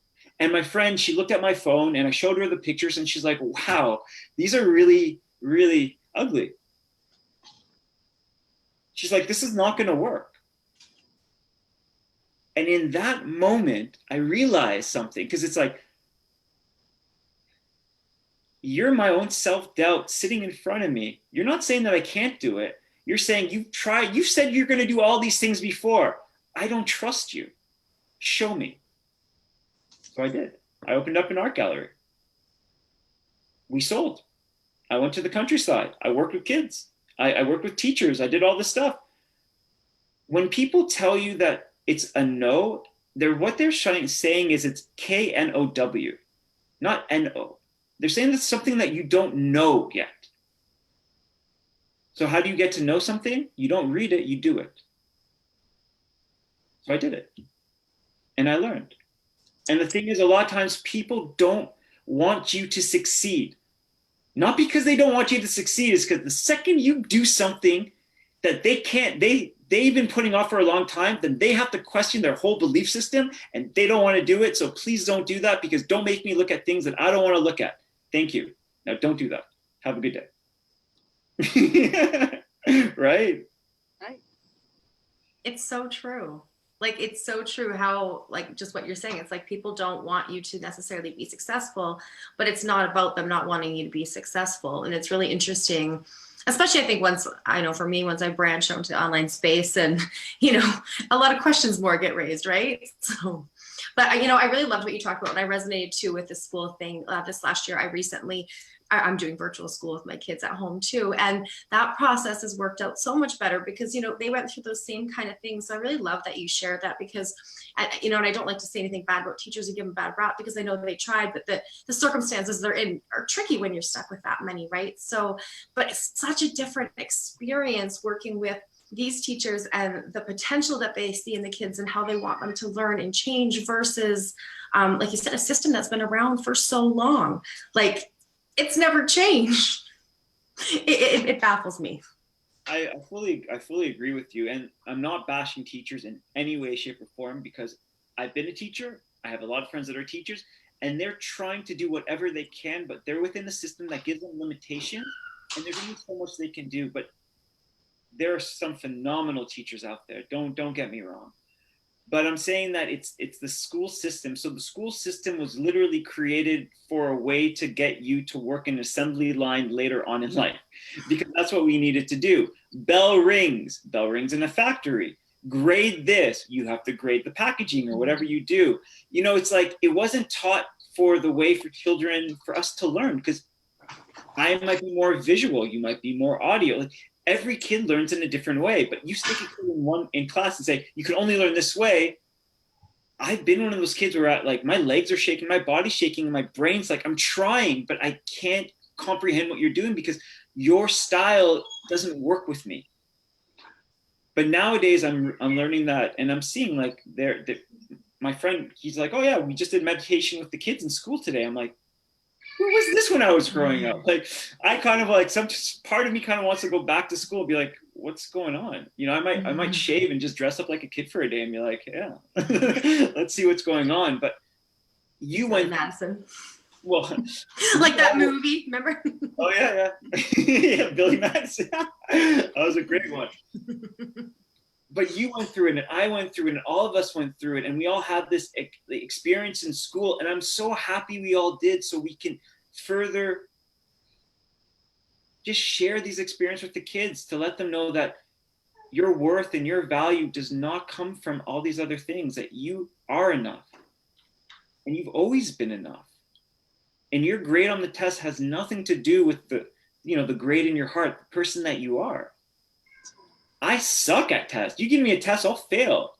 And my friend, she looked at my phone and I showed her the pictures and she's like, wow, these are really, really ugly. She's like, this is not going to work. And in that moment, I realized something, because it's like, you're my own self-doubt sitting in front of me. You're not saying that I can't do it. You're saying you said you're going to do all these things before. I don't trust you. Show me. So I did. I opened up an art gallery. We sold. I went to the countryside. I worked with kids. I worked with teachers. I did all this stuff. When people tell you that it's a no, what they're saying is it's K-N-O-W, not N-O. They're saying that's something that you don't know yet. So how do you get to know something? You don't read it, you do it. So I did it. And I learned. And the thing is, a lot of times people don't want you to succeed. Not because they don't want you to succeed, it's because the second you do something that they've been putting off for a long time, then they have to question their whole belief system and they don't want to do it. So please don't do that, because don't make me look at things that I don't want to look at. Thank you. Now don't do that. Have a good day. Right? Right. It's so true. Like, it's so true how, like, just what you're saying, it's like people don't want you to necessarily be successful, but it's not about them not wanting you to be successful. And it's really interesting, especially I think once I branch out into the online space, and, a lot of questions more get raised, right? So, but, I really loved what you talked about, and I resonated too with the school thing. This last year, I'm doing virtual school with my kids at home too. And that process has worked out so much better because, they went through those same kind of things. So I really love that you shared that, because, and I don't like to say anything bad about teachers and give them bad rap, because I know they tried, but the circumstances they're in are tricky when you're stuck with that many, right? So, but it's such a different experience working with these teachers and the potential that they see in the kids and how they want them to learn and change versus, like you said, a system that's been around for so long. Like, it's never changed. It baffles me. I fully agree with you, and I'm not bashing teachers in any way, shape, or form, because I've been a teacher. I have a lot of friends that are teachers, and they're trying to do whatever they can, but they're within a system that gives them limitations, and there's only so much they can do. But there are some phenomenal teachers out there. Don't get me wrong. But I'm saying that it's the school system. So the school system was literally created for a way to get you to work an assembly line later on in life, because that's what we needed to do. Bell rings in a factory. Grade this, you have to grade the packaging or whatever you do. It's like, it wasn't taught for the way for children, for us to learn, because I might be more visual, you might be more audio. Every kid learns in a different way, but you stick a kid in class and say, you can only learn this way. I've been one of those kids where my legs are shaking, my body's shaking, and my brain's like, I'm trying, but I can't comprehend what you're doing because your style doesn't work with me. But nowadays I'm learning that, and I'm seeing my friend, he's like, oh yeah, we just did meditation with the kids in school today. I'm like, where was this when I was growing up? I kind of some part of me kind of wants to go back to school and be like, what's going on? I might shave and just dress up like a kid for a day and be like, yeah, let's see what's going on. But you went Madison. Well, like that movie, remember? Oh yeah. Yeah, Billy Madison. That was a great one. But you went through it, and I went through it, and all of us went through it, and we all had this experience in school, and I'm so happy we all did, so we can further just share these experiences with the kids to let them know that your worth and your value does not come from all these other things, that you are enough, and you've always been enough. And your grade on the test has nothing to do with the grade in your heart, the person that you are. I suck at tests. You give me a test, I'll fail.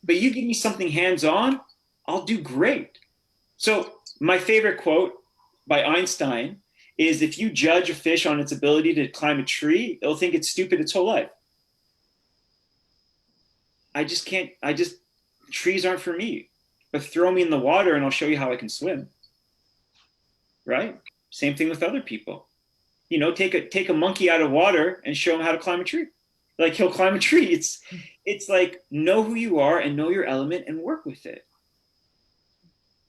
But you give me something hands-on, I'll do great. So my favorite quote by Einstein is, if you judge a fish on its ability to climb a tree, it'll think it's stupid its whole life. Trees aren't for me. But throw me in the water and I'll show you how I can swim. Right? Same thing with other people. Take a monkey out of water and show him how to climb a tree. He'll climb a tree. It's like, know who you are and know your element and work with it.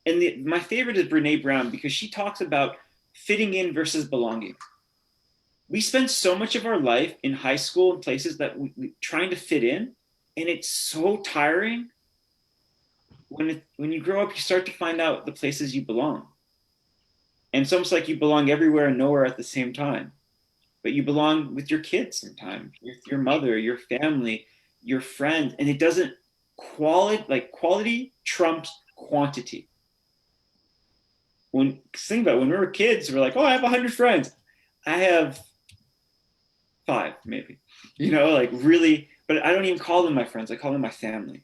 And my favorite is Brene Brown, because she talks about fitting in versus belonging. We spend so much of our life in high school and places that we trying to fit in, and it's so tiring. When you grow up, you start to find out the places you belong. And it's almost like you belong everywhere and nowhere at the same time. But you belong with your kids sometimes, with your mother, your family, your friends. And it doesn't quality trumps quantity. Think about it, when we were kids, we're like, oh, I have 100 friends. I have 5, maybe. Like really, but I don't even call them my friends. I call them my family.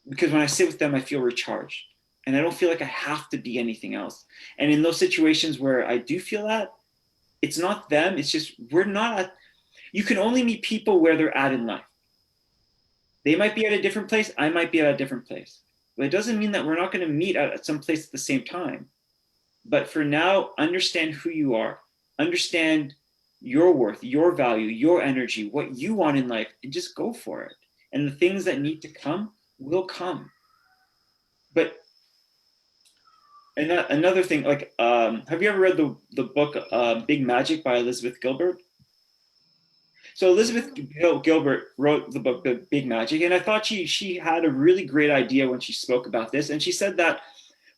Because when I sit with them, I feel recharged. And I don't feel like I have to be anything else. And in those situations where I do feel that, it's not them. It's just you can only meet people where they're at in life. They might be at a different place. I might be at a different place. But it doesn't mean that we're not going to meet at some place at the same time. But for now, understand who you are. Understand your worth, your value, your energy, what you want in life, and just go for it. And the things that need to come will come. But another thing, like, have you ever read the book Big Magic by Elizabeth Gilbert? So Elizabeth Gilbert wrote the book Big Magic, and I thought she had a really great idea when she spoke about this. And she said that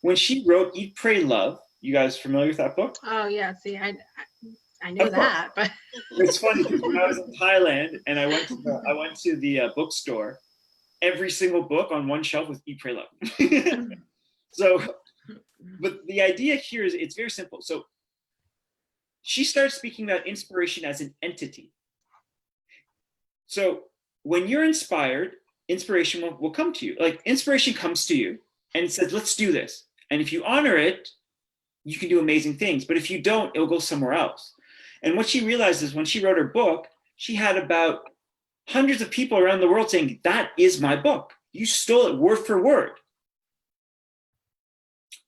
when she wrote Eat, Pray, Love, you guys familiar with that book? Oh yeah, see, I know that, but it's funny because when I was in Thailand and I went to the bookstore, every single book on one shelf was Eat, Pray, Love. So, but the idea here is it's very simple. So she starts speaking about inspiration as an entity. So when you're inspired, inspiration will come to you. Like inspiration comes to you and it says, let's do this. And if you honor it, you can do amazing things. But if you don't, it'll go somewhere else. And what she realized is when she wrote her book, she had about hundreds of people around the world saying, that is my book. You stole it word for word.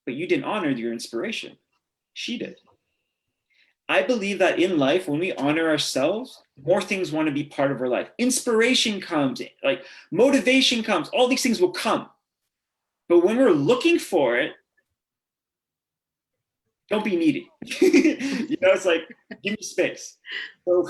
But you didn't honor your inspiration. She did. I believe that in life, when we honor ourselves, more things want to be part of our life. Inspiration comes, like motivation comes, all these things will come. But when we're looking for it, don't be needy. It's like, give me space. So,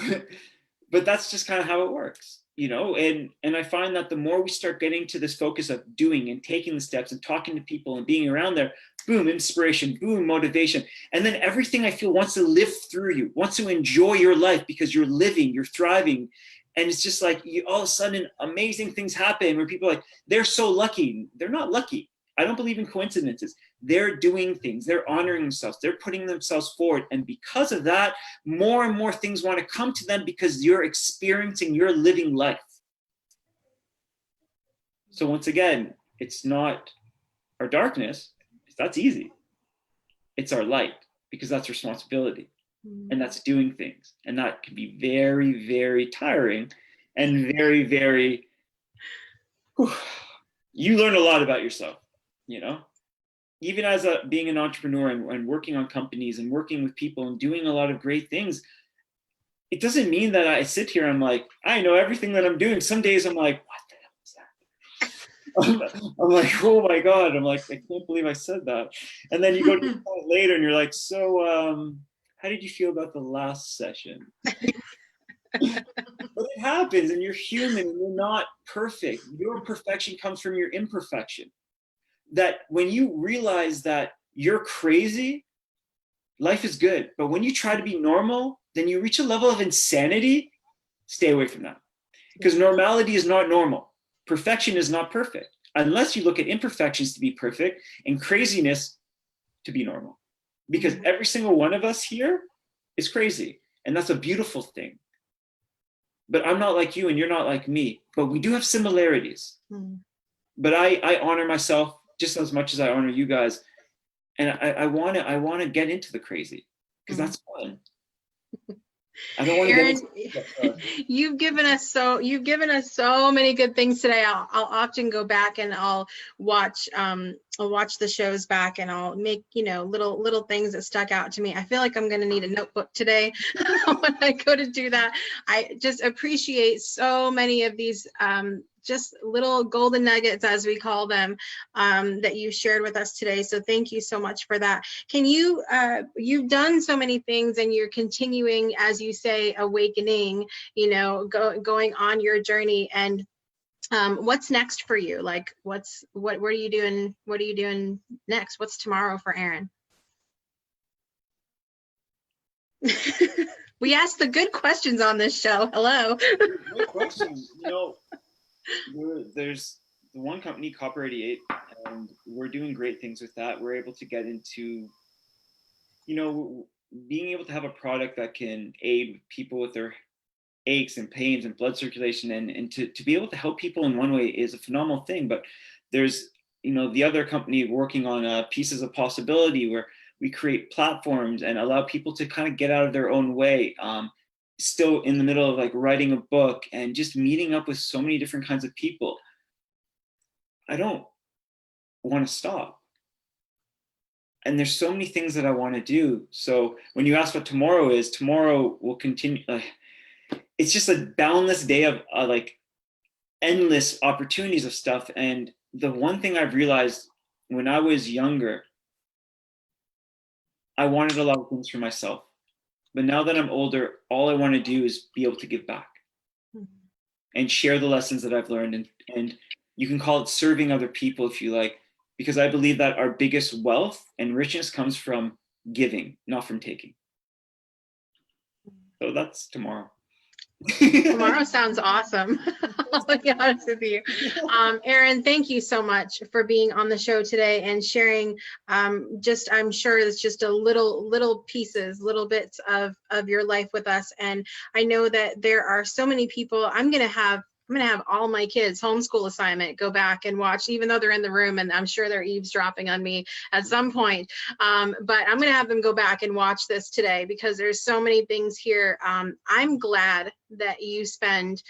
but that's just kind of how it works, and I find that the more we start getting to this focus of doing and taking the steps and talking to people and being around there, boom, inspiration, boom, motivation. And then everything I feel wants to live through you, wants to enjoy your life because you're living, you're thriving. And it's just like all of a sudden amazing things happen where people are like, they're so lucky. They're not lucky. I don't believe in coincidences. They're doing things. They're honoring themselves. They're putting themselves forward. And because of that, more and more things want to come to them because you're experiencing your living life. So once again, it's not our darkness. That's easy. It's our light because that's responsibility. And that's doing things. And that can be very, very tiring and very, very, you learn a lot about yourself, even as being an entrepreneur and working on companies and working with people and doing a lot of great things. It doesn't mean that I sit here and I'm like, I know everything that I'm doing. Some days I'm like, what the hell is that? I'm like, oh my God. I'm like, I can't believe I said that. And then you go to the point later and you're like, so how did you feel about the last session? But it happens and you're human and you're not perfect. Your perfection comes from your imperfection. That when you realize that you're crazy, life is good. But when you try to be normal, then you reach a level of insanity. Stay away from that. Because normality is not normal. Perfection is not perfect. Unless you look at imperfections to be perfect and craziness to be normal. Because every single one of us here is crazy. And that's a beautiful thing. But I'm not like you and you're not like me. But we do have similarities. But I honor myself just as much as I honor you guys. And I want to get into the crazy because that's fun. I don't want to Aaron, get into you've given us so many good things today. I'll often go back and I'll watch the shows back and I'll make little things that stuck out to me. I feel like I'm going to need a notebook today when I go to do that. I just appreciate so many of these just little golden nuggets, as we call them, that you shared with us today. So thank you so much for that. Can you, you've done so many things, and you're continuing, as you say, awakening, you know, going on your journey. And what's next for you? Like, what are you doing? What are you doing next? What's tomorrow for Aaron? We ask the good questions on this show. Hello. Good question. You know, there's the one company, Copper 88, and we're doing great things with that. We're able to get into, you know, being able to have a product that can aid people with their aches and pains and blood circulation, and to be able to help people in one way is a phenomenal thing. But there's, you know, the other company working on pieces of possibility, where we create platforms and allow people to kind of get out of their own way, still in the middle of like writing a book and just meeting up with so many different kinds of people. I don't want to stop. And there's so many things that I want to do. So when you ask what tomorrow is, tomorrow will continue. It's just a boundless day of like endless opportunities of stuff. And the one thing I've realized when I was younger, I wanted a lot of things for myself. But now that I'm older, all I want to do is be able to give back and share the lessons that I've learned. And you can call it serving other people if you like, because I believe that our biggest wealth and richness comes from giving, not from taking. So that's tomorrow. Tomorrow sounds awesome. I'll be honest with you. Aaron, thank you so much for being on the show today and sharing I'm sure it's just a little pieces, little bits of your life with us. And I know that there are so many people. I'm gonna have all my kids homeschool assignment go back and watch, even though they're in the room, and I'm sure they're eavesdropping on me at some point. But I'm gonna have them go back and watch this today, because there's so many things here. I'm glad that you spend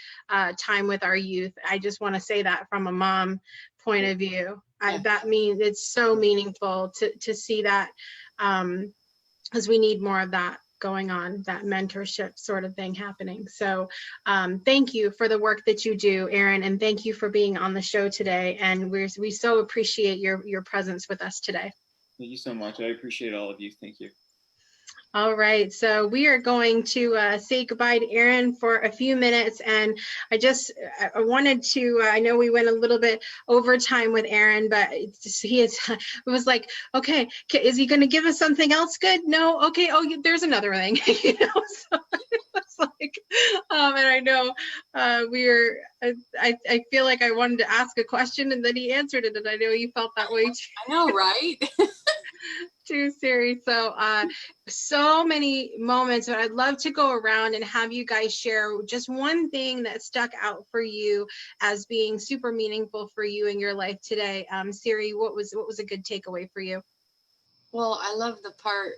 time with our youth. I just want to say that from a mom point of view. That means it's so meaningful to see that, because we need more of that going on, that mentorship sort of thing happening. So thank you for the work that you do, Aaron, and thank you for being on the show today. And we so appreciate your presence with us today. Thank you so much. I appreciate all of you. Thank you. All right, so we are going to say goodbye to Aaron for a few minutes, and I wanted to, I know we went a little bit over time with Aaron, but it was like, okay, is he going to give us something else good? No, okay, there's another thing, you know, so it was like, and I know I feel like I wanted to ask a question, and then he answered it, and I know you felt that way too. I know, right? Too serious. So many moments, but I'd love to go around and have you guys share just one thing that stuck out for you as being super meaningful for you in your life today. Siri, what was a good takeaway for you? Well, I love the part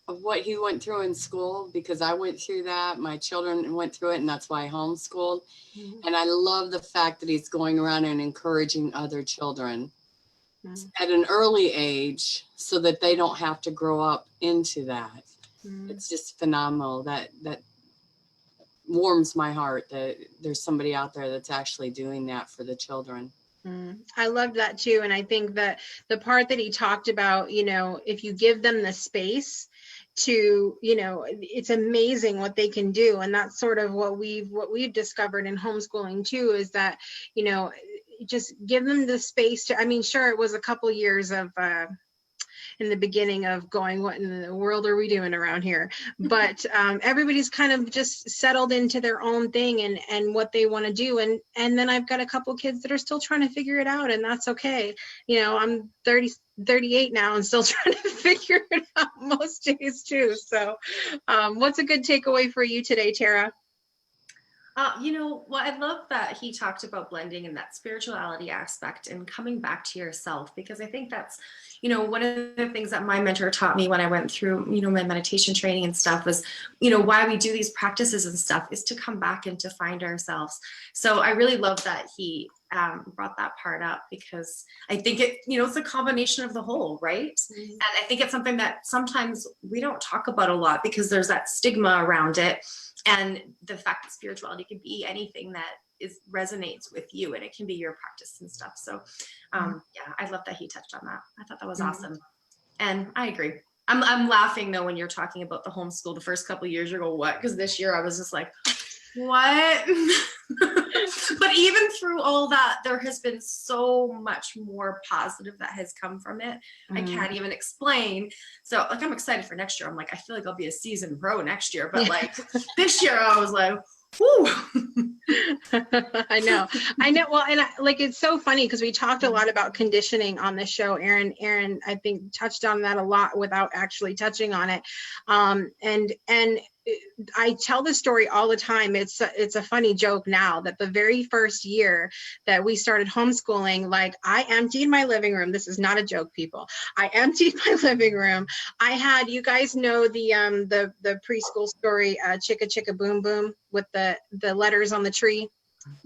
of what he went through in school, because I went through that. My children went through it, and that's why I homeschooled. Mm-hmm. And I love the fact that he's going around and encouraging other children at an early age, so that they don't have to grow up into that. It's just phenomenal. That warms my heart that there's somebody out there that's actually doing that for the children. I love that too. And I think that the part that he talked about, you know, if you give them the space to, you know, it's amazing what they can do. And that's sort of what we've discovered in homeschooling too, is that, you know, just give them the space to, I mean, sure, it was a couple years of in the beginning of going, what in the world are we doing around here? But everybody's kind of just settled into their own thing and what they want to do. And then I've got a couple kids that are still trying to figure it out, and that's okay. You know, I'm 38 now and still trying to figure it out most days too. So what's a good takeaway for you today, Tara? You know, well, I love that he talked about blending and that spirituality aspect and coming back to yourself, because I think that's, you know, one of the things that my mentor taught me when I went through, you know, my meditation training and stuff was, you know, why we do these practices and stuff is to come back and to find ourselves. So I really love that he brought that part up, because I think it, you know, it's a combination of the whole, right? Mm-hmm. And I think it's something that sometimes we don't talk about a lot because there's that stigma around it. And the fact that spirituality could be anything that resonates with you, and it can be your practice and stuff. So yeah, I love that he touched on that. I thought that was awesome. And I agree. I'm laughing though when you're talking about the homeschool. The first couple of years you go, what? Because this year I was just like, what? But even through all that, there has been so much more positive that has come from it. I can't even explain. So like, I'm excited for next year. I'm like, I feel like I'll be a seasoned pro next year. But like this year I was like, whoo. I know. Well, and like, it's so funny because we talked a lot about conditioning on this show. Aaron, I think touched on that a lot without actually touching on it. And I tell this story all the time. It's a funny joke now that the very first year that we started homeschooling, like I emptied my living room. This is not a joke, people. I emptied my living room. I had, you guys know the preschool story, Chicka Chicka Boom Boom with the letters on the tree.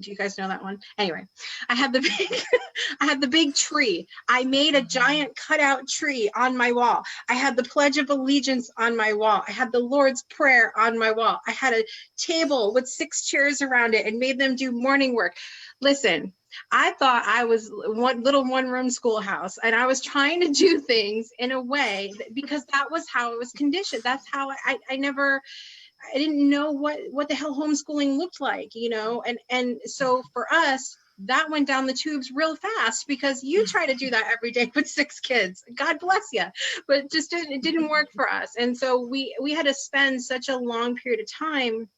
Do you guys know that one? Anyway, I had the big tree. I made a giant cutout tree on my wall. I had the Pledge of Allegiance on my wall. I had the Lord's Prayer on my wall. I had a table with 6 chairs around it and made them do morning work. Listen, I thought I was one room schoolhouse, and I was trying to do things in a way because that was how it was conditioned. That's how I didn't know what the hell homeschooling looked like, you know? And so for us, that went down the tubes real fast because you try to do that every day with 6 kids. God bless you. But it didn't work for us. And so we had to spend such a long period of time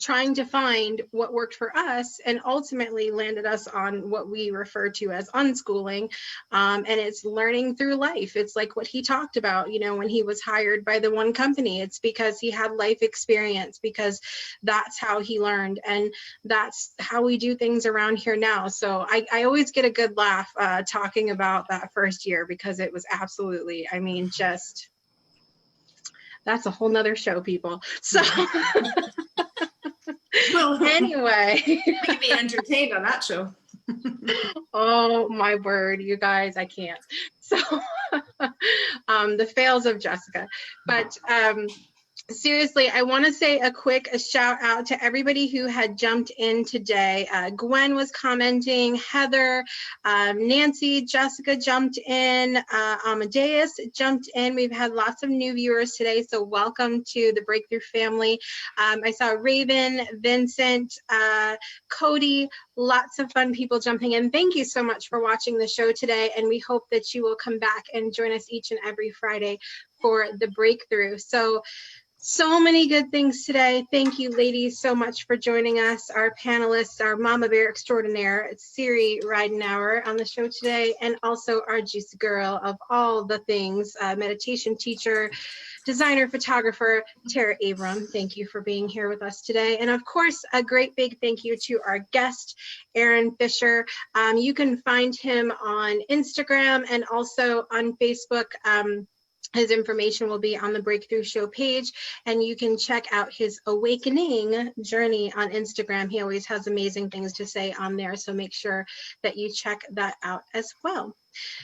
trying to find what worked for us, and ultimately landed us on what we refer to as unschooling. And it's learning through life. It's like what he talked about, you know, when he was hired by the one company. It's because he had life experience, because that's how he learned. And that's how we do things around here now. So I always get a good laugh talking about that first year, because it was absolutely, I mean, just, that's a whole nother show, people. So anyway, we can be entertained on that show. Oh my word, you guys, I can't. So the fails of Jessica. But seriously, I want to say a quick shout out to everybody who had jumped in today. Gwen was commenting, Heather, Nancy, Jessica jumped in, Amadeus jumped in. We've had lots of new viewers today, so welcome to the Breakthrough family. I saw Raven, Vincent, Cody, lots of fun people jumping in. Thank you so much for watching the show today, and we hope that you will come back and join us each and every Friday for the Breakthrough. So many good things today. Thank you, ladies, so much for joining us. Our panelists, our Mama Bear extraordinaire, Siri Ridenauer on the show today, and also our juicy girl of all the things, meditation teacher, designer, photographer, Tara Abram. Thank you for being here with us today. And of course, a great big thank you to our guest, Aaron Fisher. You can find him on Instagram and also on Facebook. His information will be on the Breakthrough Show page, and you can check out his awakening journey on Instagram. He always has amazing things to say on there, so make sure that you check that out as well.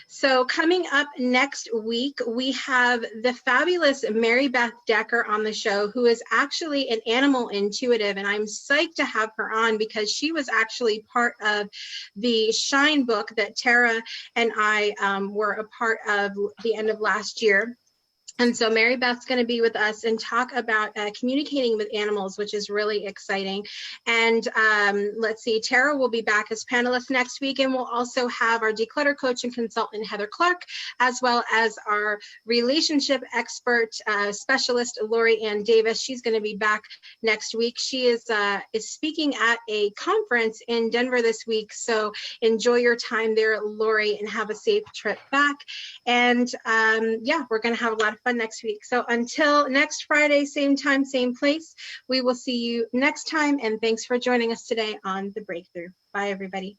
So coming up next week, we have the fabulous Mary Beth Decker on the show, who is actually an animal intuitive, and I'm psyched to have her on because she was actually part of the Shine book that Tara and I were a part of the end of last year. And so Mary Beth's going to be with us and talk about communicating with animals, which is really exciting. And let's see, Tara will be back as panelist next week, and we'll also have our declutter coach and consultant, Heather Clark, as well as our relationship expert specialist, Lori Ann Davis. She's going to be back next week. She is speaking at a conference in Denver this week, so enjoy your time there, Lori, and have a safe trip back. And yeah, we're going to have a lot of fun next week. So until next Friday, same time, same place, we will see you next time. And thanks for joining us today on The Breakthrough. Bye, everybody.